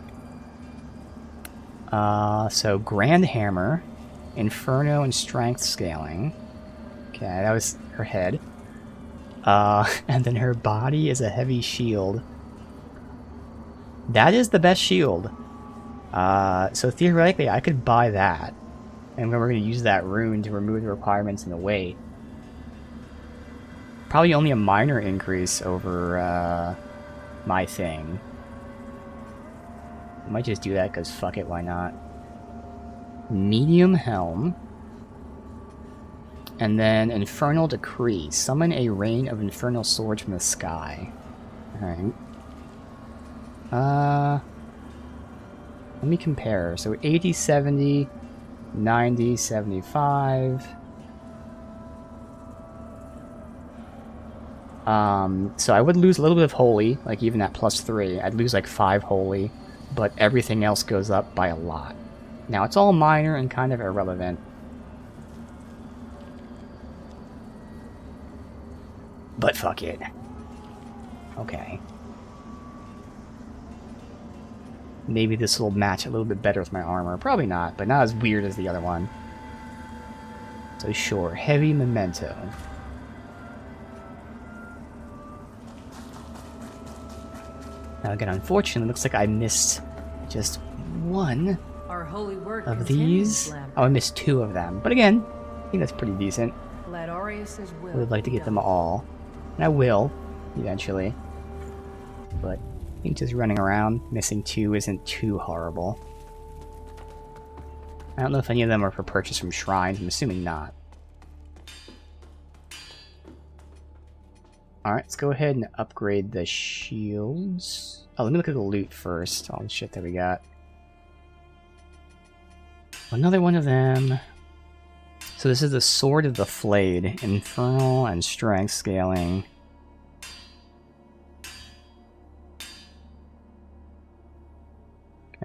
So Grand Hammer, Inferno, and Strength scaling. Okay, that was her head. And then her body is a heavy shield. That is the best shield. So theoretically, I could buy that. And then we're going to use that rune to remove the requirements in the weight. Probably only a minor increase over my thing. I might just do that because fuck it, why not? Medium Helm. And then Infernal Decree. Summon a rain of infernal swords from the sky. Alright. Let me compare. So 80, 70, 90, 75. So I would lose a little bit of holy, like even at +3. I'd lose like 5 holy, but everything else goes up by a lot. Now it's all minor and kind of irrelevant. But fuck it. Okay. Maybe this will match a little bit better with my armor. Probably not, but not as weird as the other one. So sure, heavy memento. Now again, unfortunately, it looks like I missed just one Our holy work of continues, these. Lamb. Oh, I missed 2 of them. But again, I think that's pretty decent. Let Aureus's will I would like to be get them done. all. And I will, eventually. But I think just running around, missing 2 isn't too horrible. I don't know if any of them are for purchase from shrines. I'm assuming not. Alright, let's go ahead and upgrade the shields. Oh, let me look at the loot first. All the shit that we got. Another one of them. So this is the Sword of the Flayed. Infernal and Strength scaling.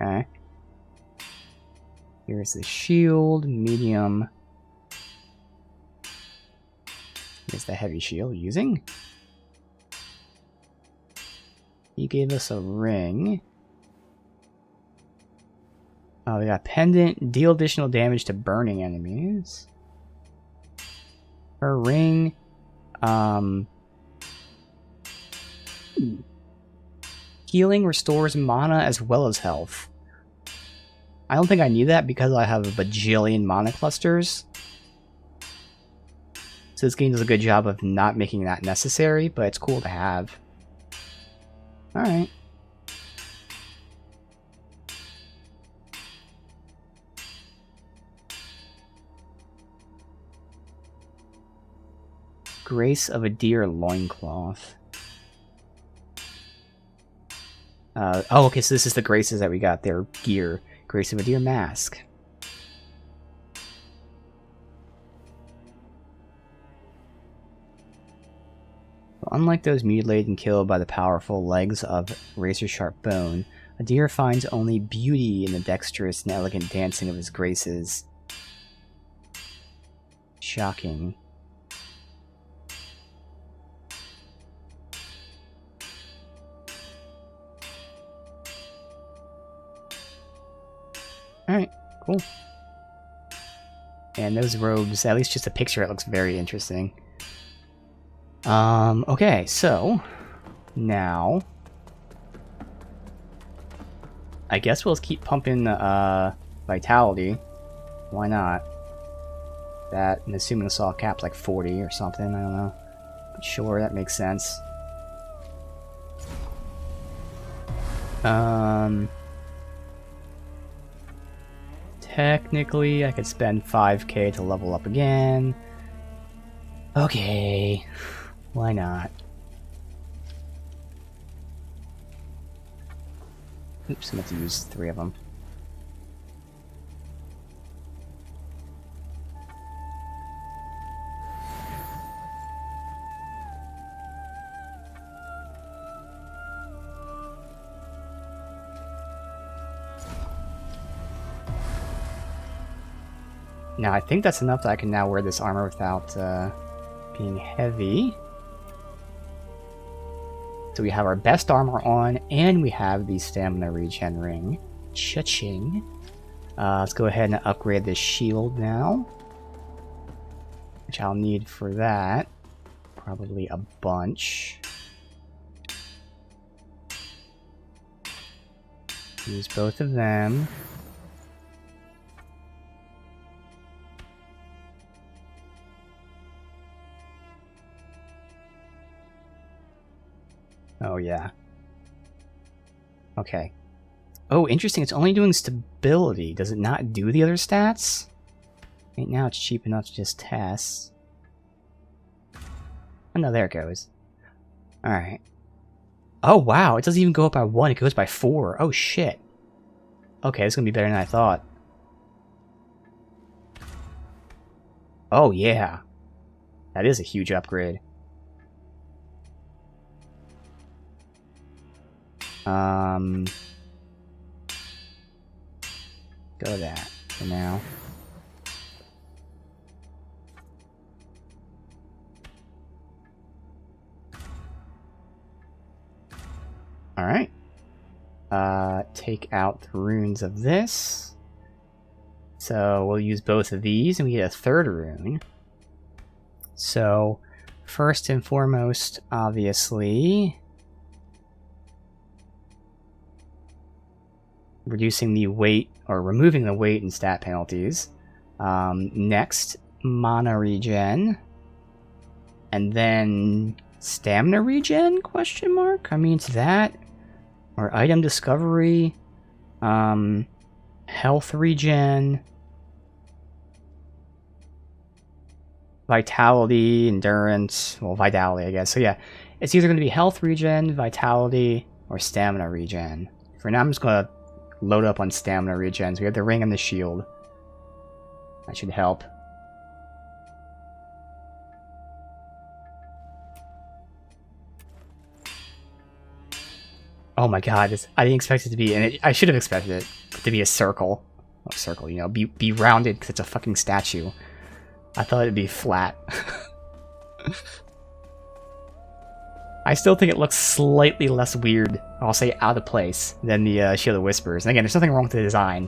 Okay. Here's the shield, medium. Here's the heavy shield using. He gave us a ring. Oh, we got pendant. Deal additional damage to burning enemies. Her ring. Healing restores mana as well as health. I don't think I need that because I have a bajillion mana clusters. So this game does a good job of not making that necessary, but it's cool to have. Alright. Grace of a Deer Loincloth. Oh, okay, so this is the graces that we got there. Gear. Grace of a Deer Mask. Unlike those mutilated and killed by the powerful legs of razor-sharp bone, a deer finds only beauty in the dexterous and elegant dancing of his graces. Shocking. Alright, cool. And those robes, at least just a picture, it looks very interesting. Okay, so now I guess we'll keep pumping vitality. Why not? That, and assuming the saw cap's like 40 or something, I don't know. But sure, that makes sense. Technically, I could spend 5k to level up again. Okay, why not? Oops, I meant to use 3 of them. Now, I think that's enough that I can now wear this armor without being heavy. So we have our best armor on, and we have the stamina regen ring. Cha-ching. Let's go ahead and upgrade this shield now. Which I'll need for that. Probably a bunch. Use both of them. Oh, yeah. Okay. Oh, interesting. It's only doing stability. Does it not do the other stats? Right now it's cheap enough to just test. Oh, no, there it goes. Alright. Oh, wow. It doesn't even go up by 1. It goes by 4. Oh, shit. Okay, it's gonna be better than I thought. Oh, yeah. That is a huge upgrade. Go to that for now. Alright. Take out the runes of this. So we'll use both of these, and we get a third rune. So, first and foremost, obviously, reducing the weight, or removing the weight and stat penalties. Next, mana regen. And then stamina regen, question mark? I mean, it's that. Or item discovery. Health regen. Vitality, endurance. Well, vitality, I guess. So yeah, it's either going to be health regen, vitality, or stamina regen. For now, I'm just going to load up on stamina regens. We have the ring and the shield. That should help. Oh my god, I didn't expect it to be, and I should have expected it to be a circle. Oh, circle, you know, be rounded because it's a fucking statue. I thought it'd be flat. I still think it looks slightly less weird, I'll say out of place, than the Shield of Whispers. And again, there's nothing wrong with the design.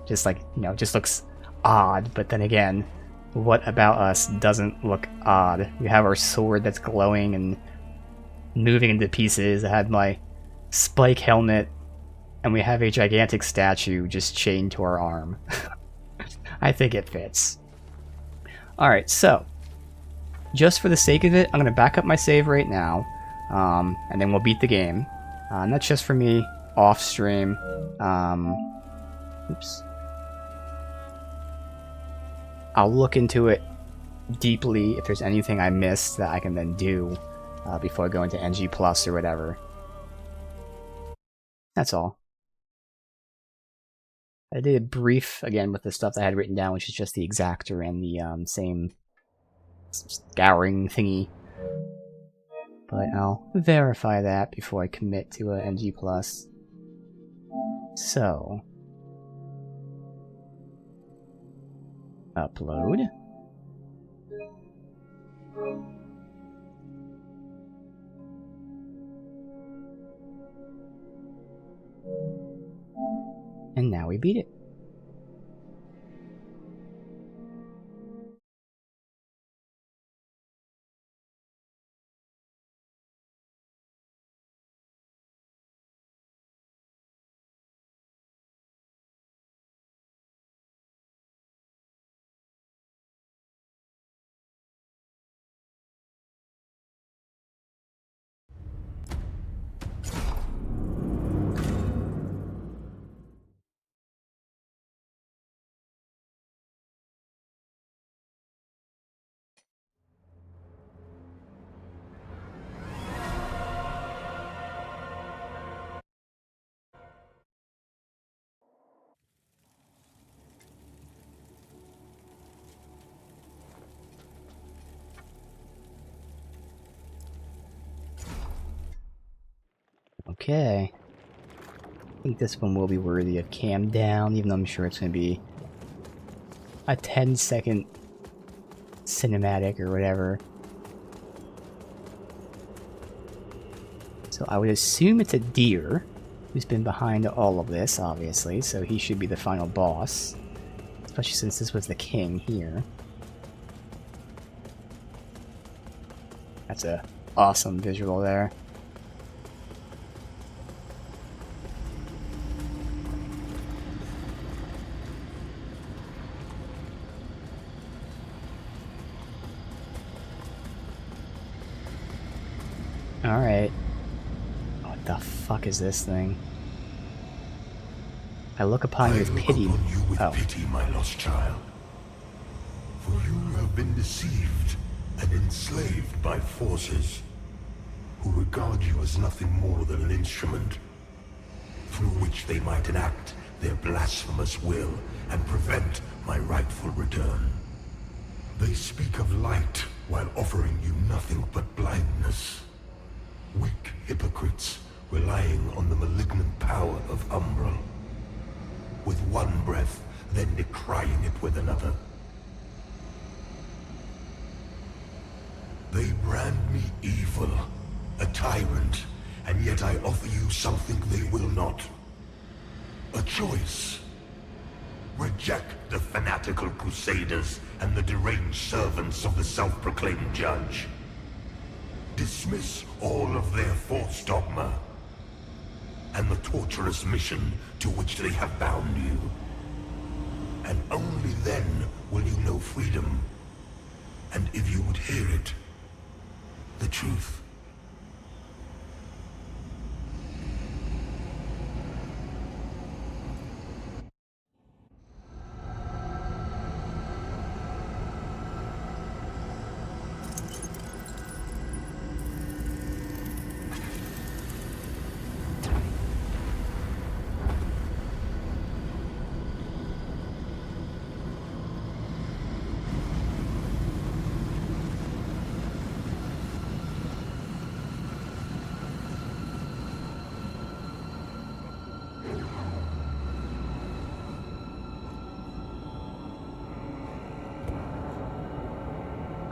Just like, you know, just looks odd. But then again, what about us doesn't look odd? We have our sword that's glowing and moving into pieces. I had my spike helmet, and we have a gigantic statue just chained to our arm. I think it fits. Alright, so, just for the sake of it, I'm going to back up my save right now. And then we'll beat the game. And that's just for me, off stream. Oops. I'll look into it deeply if there's anything I missed that I can then do before I go into NG Plus or whatever. That's all. I did a brief, again, with the stuff that I had written down, which is just the exactor and the same scouring thingy. But I'll verify that before I commit to a NG+. So, upload. And now we beat it. Okay. I think this one will be worthy of cam down, even though I'm sure it's going to be a 10-second cinematic or whatever. So I would assume it's a deer who's been behind all of this, obviously, so he should be the final boss. Especially since this was the king here. That's a awesome visual there. Alright. What the fuck is this thing? I look upon you with pity. Upon you with Oh. pity, my lost child. For you have been deceived and enslaved by forces who regard you as nothing more than an instrument through which they might enact their blasphemous will and prevent my rightful return. They speak of light while offering you nothing but blindness. Weak hypocrites relying on the malignant power of Umbral. With one breath, then decrying it with another. They brand me evil, a tyrant, and yet I offer you something they will not. A choice. Reject the fanatical crusaders and the deranged servants of the self-proclaimed judge. Dismiss all of their false dogma and the torturous mission to which they have bound you. And only then will you know freedom. And if you would hear it, the truth.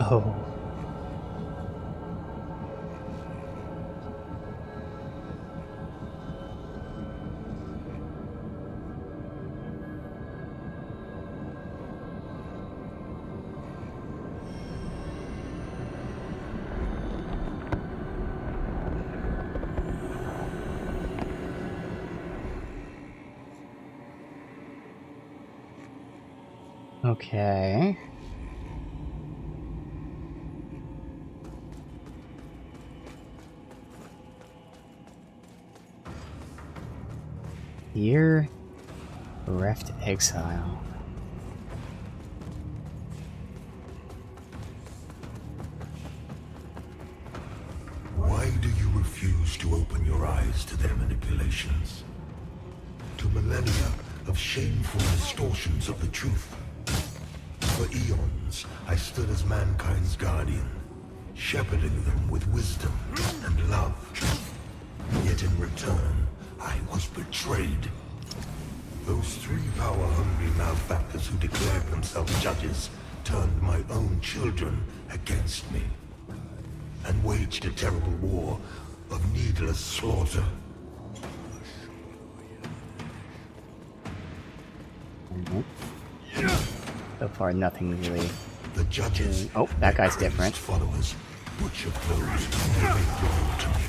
Oh. Okay. Here, bereft exile. Why do you refuse to open your eyes to their manipulations? To millennia of shameful distortions of the truth? For eons, I stood as mankind's guardian, shepherding them with wisdom and love. Yet in return, I was betrayed. Those three power-hungry malefactors who declared themselves judges turned my own children against me and waged a terrible war of needless slaughter. So far, nothing really. The judges, Oh, that guy's their different. followers, butchered those who remained loyal to me.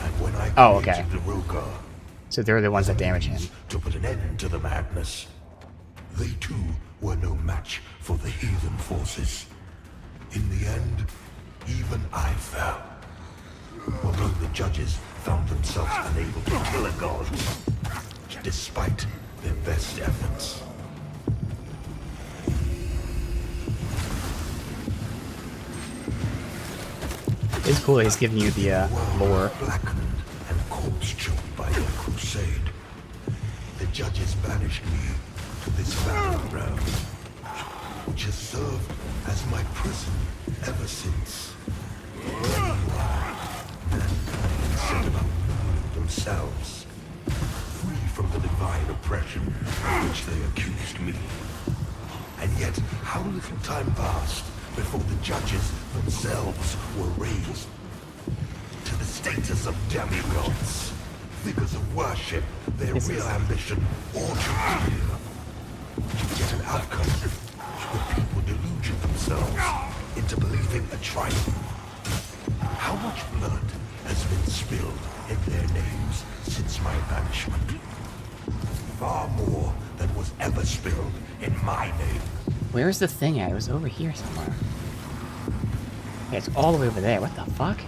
And when I Oh, okay. created the Rogar, So they're the ones that damage him. to put an end to the madness, they too were no match for the heathen forces. In the end, even I fell. Although the judges found themselves unable to kill a god, despite their best efforts. It's cool that he's giving you the lore. Blackened and corpse-choked by their crusade, the judges banished me to this battleground, which has served as my prison ever since. Meanwhile, mankind set about ruling themselves, free from the divine oppression of which they accused me. And yet, how little time passed before the judges themselves were raised to the status of demigods, figures of worship, their real ambition all too clear. To get an outcome, the people deluded themselves into believing a triumph. How much blood has been spilled in their names since my banishment? Far more than was ever spilled in my name. Where's the thing at? It was over here somewhere. Yeah, it's all the way over there. What the fuck?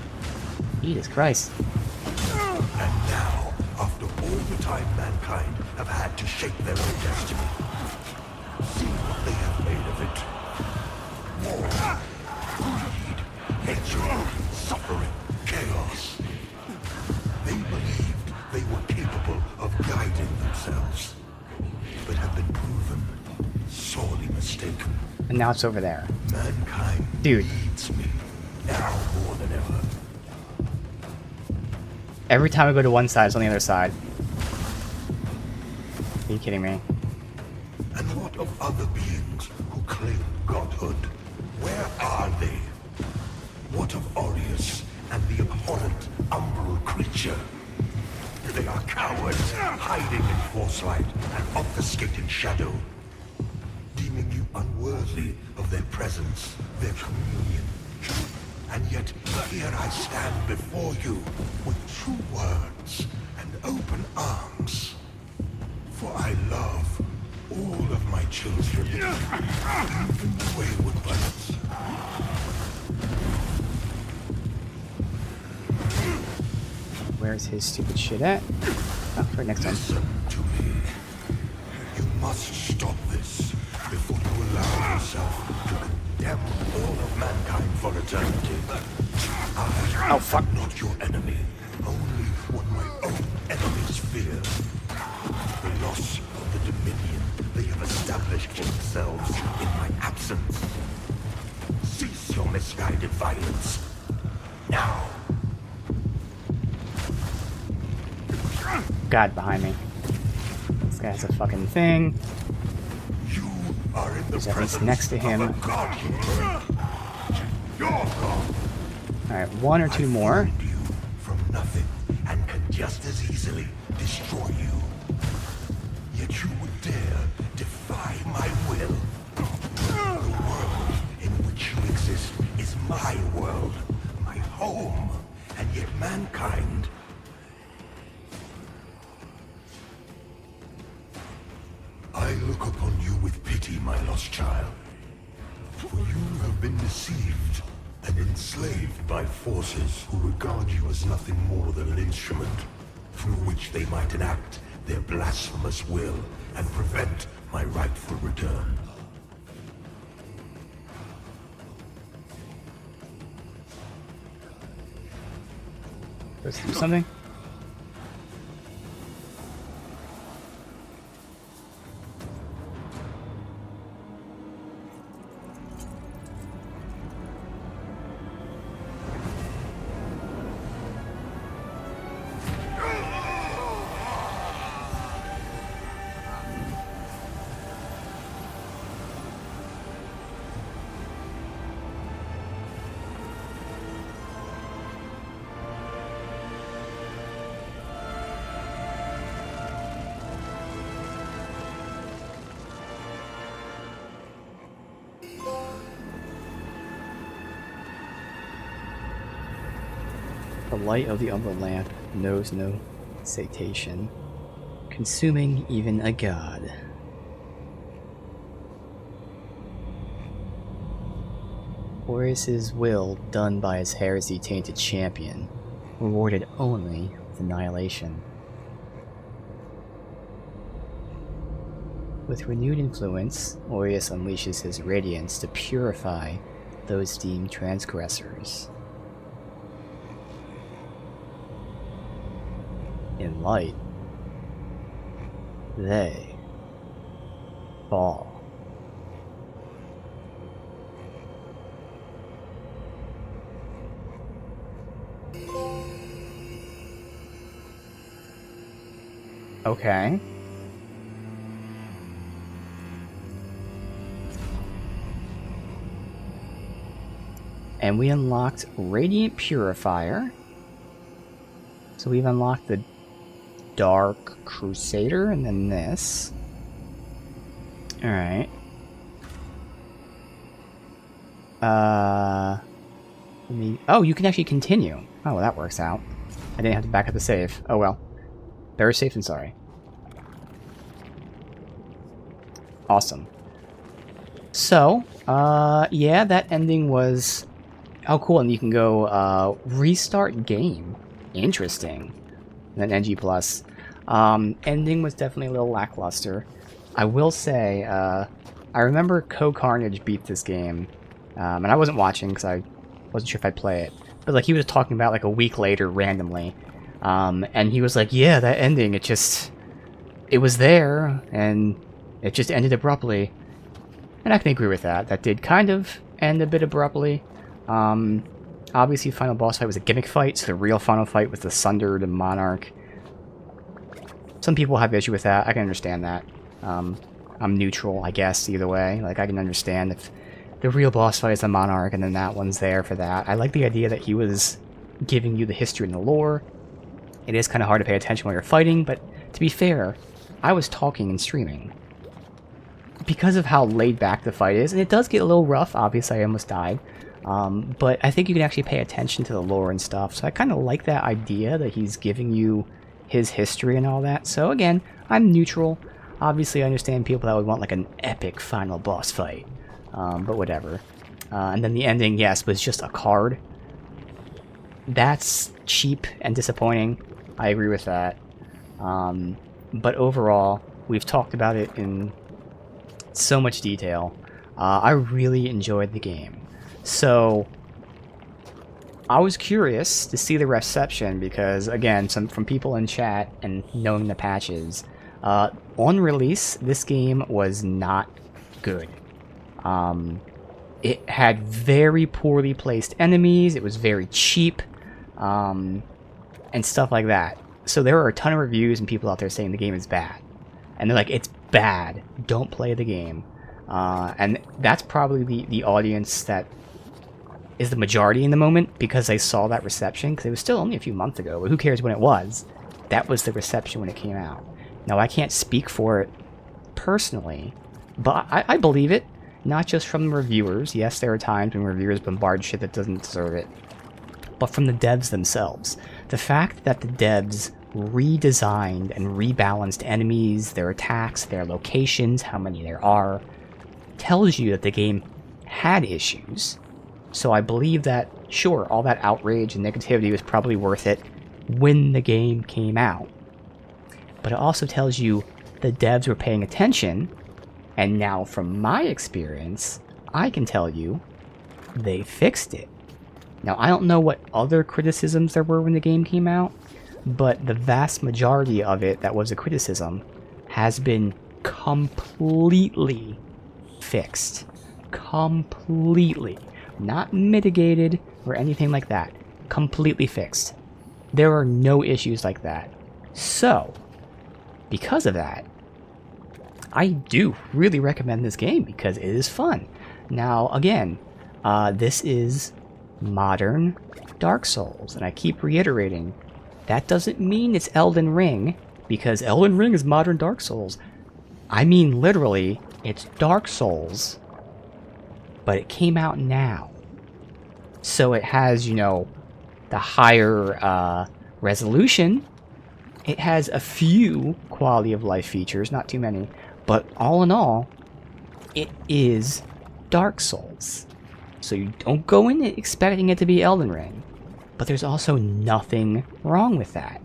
Jesus Christ. And now, after all the time mankind have had to shape their own destiny, see what they have made of it. War, greed, hatred, suffering, chaos. They believed they were capable of guiding themselves, but have been proven sorely mistaken. And now it's over there. Mankind Dude. needs me now more than ever. Every time I go to one side, it's on the other side. Are you kidding me? And what of other beings who claim godhood? Where are they? What of Aureus and the abhorrent umbral creature? They are cowards, hiding in forcelight and obfuscating shadow, deeming you unworthy of their presence, their communion. And yet, here I stand before you with true words and open arms. For I love all of my children, even the wayward ones. Where's his stupid shit at? Oh, right next to him. Listen to me. You must stop this before you allow yourself to condemn all of mankind for eternity. I am not your enemy, only what my own enemies fear. The loss of the dominion they have established for themselves in my absence. Cease your misguided violence. Now. God behind me. This guy has a fucking thing. You are in the There's at least presence next to him. of a god human. Your god. Alright, one or two more. Formed you from nothing and can just as easily destroy you. Yet you would dare defy my will. The world in which you exist is my world, my home, and yet mankind. I look upon you with pity, my lost child. For you have been deceived and enslaved by forces who regard you as nothing more than an instrument through which they might enact their blasphemous will and prevent my rightful return. Let's do something. The light of the Umbral lamp knows no satiation, consuming even a god. Horus's will done by his heresy-tainted champion, rewarded only with annihilation. With renewed influence, Horus unleashes his radiance to purify those deemed transgressors. In light, they fall. Okay. And we unlocked Radiant Purifier. So we've unlocked the Dark Crusader and then this. Alright. Oh, you can actually continue. Oh, well, that works out. I didn't have to back up the save. Oh well. Better safe than sorry. Awesome. So, yeah, that ending was... Oh, cool, and you can go, restart game. Interesting. And then NG+. Ending was definitely a little lackluster. I will say, I remember Co-Carnage beat this game, and I wasn't watching because I wasn't sure if I'd play it. But, like, he was talking about, like, a week later, randomly. And he was like, yeah, that ending, it was there, and it just ended abruptly. And I can agree with that. That did kind of end a bit abruptly. Obviously, final boss fight was a gimmick fight, so the real final fight was the Sundered Monarch. Some people have issue with that. I can understand that. I'm neutral, I guess, either way. Like, I can understand if the real boss fight is the Monarch, and then that one's there for that. I like the idea that he was giving you the history and the lore. It is kind of hard to pay attention while you're fighting, but to be fair, I was talking and streaming. Because of how laid back the fight is, and it does get a little rough, obviously I almost died, but I think you can actually pay attention to the lore and stuff, so I kind of like that idea that he's giving you his history and all that. So again, I'm neutral. Obviously I understand people that would want like an epic final boss fight, but whatever. And then the ending, yes, was just a card. That's cheap and disappointing. I agree with that. But overall, we've talked about it in so much detail. I really enjoyed the game. So, I was curious to see the reception because, again, from people in chat and knowing the patches, on release, this game was not good. It had very poorly placed enemies, it was very cheap, and stuff like that. So there are a ton of reviews and people out there saying the game is bad. And they're like, it's bad, don't play the game. And that's probably the audience that is the majority in the moment because I saw that reception, because it was still only a few months ago, but who cares when it was? That was the reception when it came out. Now, I can't speak for it personally, but I believe it, not just from the reviewers. Yes, there are times when reviewers bombard shit that doesn't deserve it, but from the devs themselves. The fact that the devs redesigned and rebalanced enemies, their attacks, their locations, how many there are, tells you that the game had issues. So I believe that, sure, all that outrage and negativity was probably worth it when the game came out. But it also tells you the devs were paying attention, and now from my experience, I can tell you they fixed it. Now, I don't know what other criticisms there were when the game came out, but the vast majority of it that was a criticism has been completely fixed. Completely. Not mitigated or anything like that. Completely fixed. There are no issues like that. So, because of that, I do really recommend this game because it is fun. Now, again, this is modern Dark Souls, and I keep reiterating, that doesn't mean it's Elden Ring, because Elden Ring is modern Dark Souls. I mean literally, it's Dark Souls, but it came out now. So it has, you know, the higher resolution. It has a few quality of life features, not too many, but all in all, it is Dark Souls. So you don't go in it expecting it to be Elden Ring, but there's also nothing wrong with that.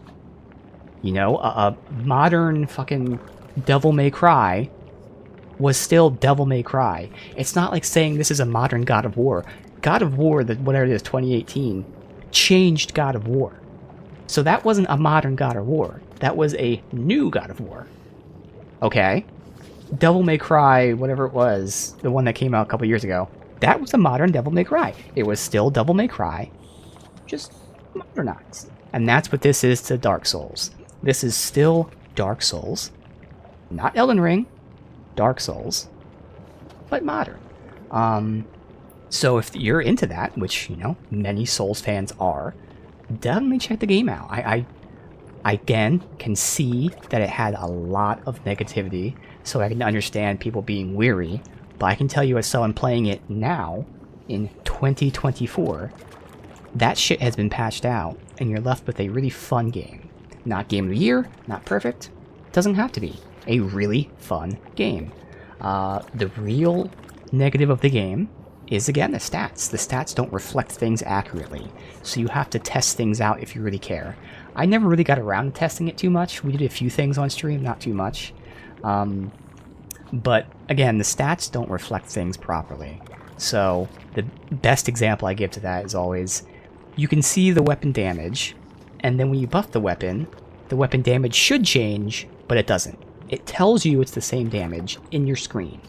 You know, a modern fucking Devil May Cry was still Devil May Cry. It's not like saying this is a modern God of War. God of War, whatever it is, 2018, changed God of War. So that wasn't a modern God of War. That was a new God of War. Okay? Devil May Cry, whatever it was, the one that came out a couple years ago, that was a modern Devil May Cry. It was still Devil May Cry, just modernized. And that's what this is to Dark Souls. This is still Dark Souls. Not Elden Ring, Dark Souls, but modern. So if you're into that, which, you know, many Souls fans are, definitely check the game out. I again can see that it had a lot of negativity, so I can understand people being weary, but I can tell you as someone playing it now, in 2024, that shit has been patched out, and you're left with a really fun game. Not Game of the Year, not perfect, doesn't have to be. A really fun game. The real negative of the game is, again, the stats. The stats don't reflect things accurately, so you have to test things out if you really care. I never really got around to testing it too much. We did a few things on stream, not too much. But, again, the stats don't reflect things properly. So, the best example I give to that is always, you can see the weapon damage, and then when you buff the weapon damage should change, but it doesn't. It tells you it's the same damage in your screen.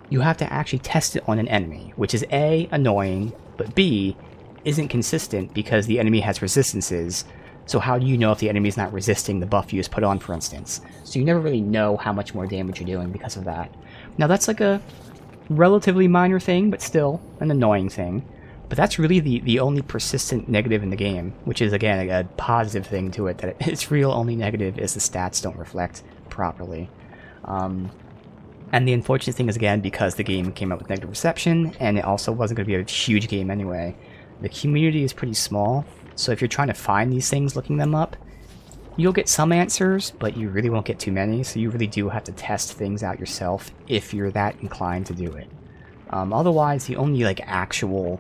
You have to actually test it on an enemy, which is A, annoying, but B, isn't consistent because the enemy has resistances, so how do you know if the enemy is not resisting the buff you just put on, for instance? So you never really know how much more damage you're doing because of that. Now that's like a relatively minor thing, but still an annoying thing. But that's really the only persistent negative in the game, which is, again, a positive thing to it, that its real only negative is the stats don't reflect properly. And the unfortunate thing is, again, because the game came out with negative reception, and it also wasn't going to be a huge game anyway, the community is pretty small, so if you're trying to find these things looking them up, you'll get some answers, but you really won't get too many, so you really do have to test things out yourself if you're that inclined to do it. Otherwise, the only, like, actual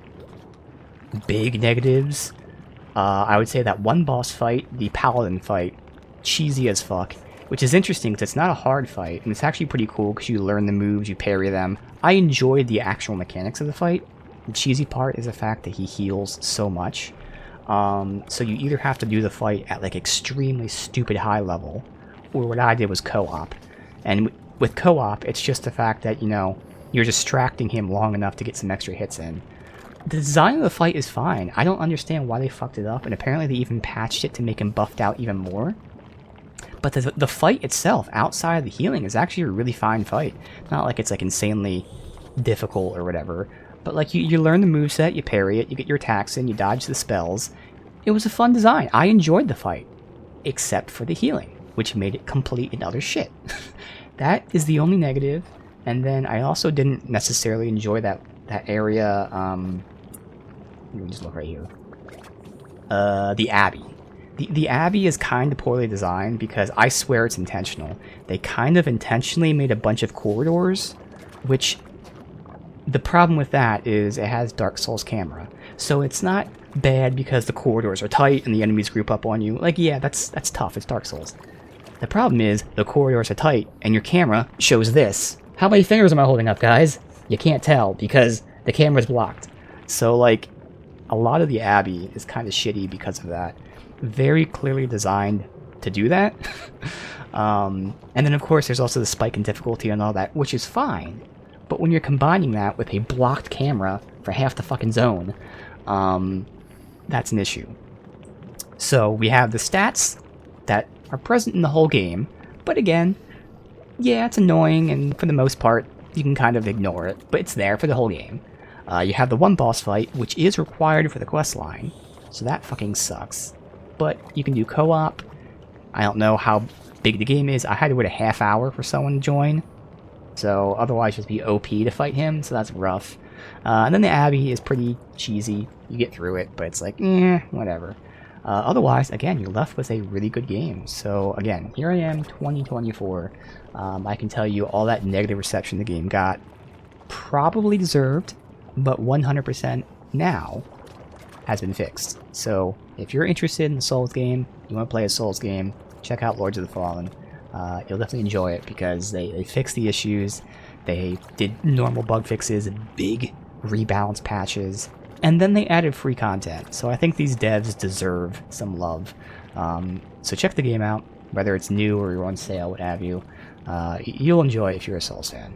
big negatives, I would say that one boss fight, the Paladin fight, cheesy as fuck. Which is interesting because it's not a hard fight, and it's actually pretty cool because you learn the moves, you parry them. I enjoyed the actual mechanics of the fight. The cheesy part is the fact that he heals so much. So you either have to do the fight at like extremely stupid high level, or what I did was co-op. And with co-op, it's just the fact that, you know, you're distracting him long enough to get some extra hits in. The design of the fight is fine. I don't understand why they fucked it up, and apparently they even patched it to make him buffed out even more. But the fight itself, outside of the healing, is actually a really fine fight. Not like it's like insanely difficult or whatever. But like you learn the moveset, you parry it, you get your attacks in, you dodge the spells. It was a fun design. I enjoyed the fight. Except for the healing, which made it complete and utter shit. That is the only negative. And then I also didn't necessarily enjoy that area, let me just look right here. The Abbey. The Abbey is kind of poorly designed because I swear it's intentional. They kind of intentionally made a bunch of corridors, which the problem with that is it has Dark Souls camera. So it's not bad because the corridors are tight and the enemies group up on you. Like, yeah, that's tough. It's Dark Souls. The problem is the corridors are tight and your camera shows this. How many fingers am I holding up, guys? You can't tell because the camera's blocked. So, like, a lot of the Abbey is kind of shitty because of that. Very clearly designed to do that. And then of course there's also the spike in difficulty and all that, which is fine. But when you're combining that with a blocked camera for half the fucking zone, that's an issue. So we have the stats that are present in the whole game, but again, yeah, it's annoying, and for the most part, you can kind of ignore it, but it's there for the whole game. You have the one boss fight, which is required for the quest line, so that fucking sucks. But you can do co-op. I don't know how big the game is. I had to wait a half hour for someone to join. So otherwise just be OP to fight him, so that's rough. And then the Abbey is pretty cheesy. You get through it, but it's like, whatever. Otherwise, again, you're left with a really good game. So again, here I am, 2024. I can tell you all that negative reception the game got, probably deserved, but 100% now has been fixed. So if you're interested in the Souls game, you want to play a Souls game, check out Lords of the Fallen. You'll definitely enjoy it because they fixed the issues, they did normal bug fixes, big rebalance patches, and then they added free content. So I think these devs deserve some love. So check the game out, whether it's new or you're on sale, what have you. You'll enjoy it if you're a Souls fan.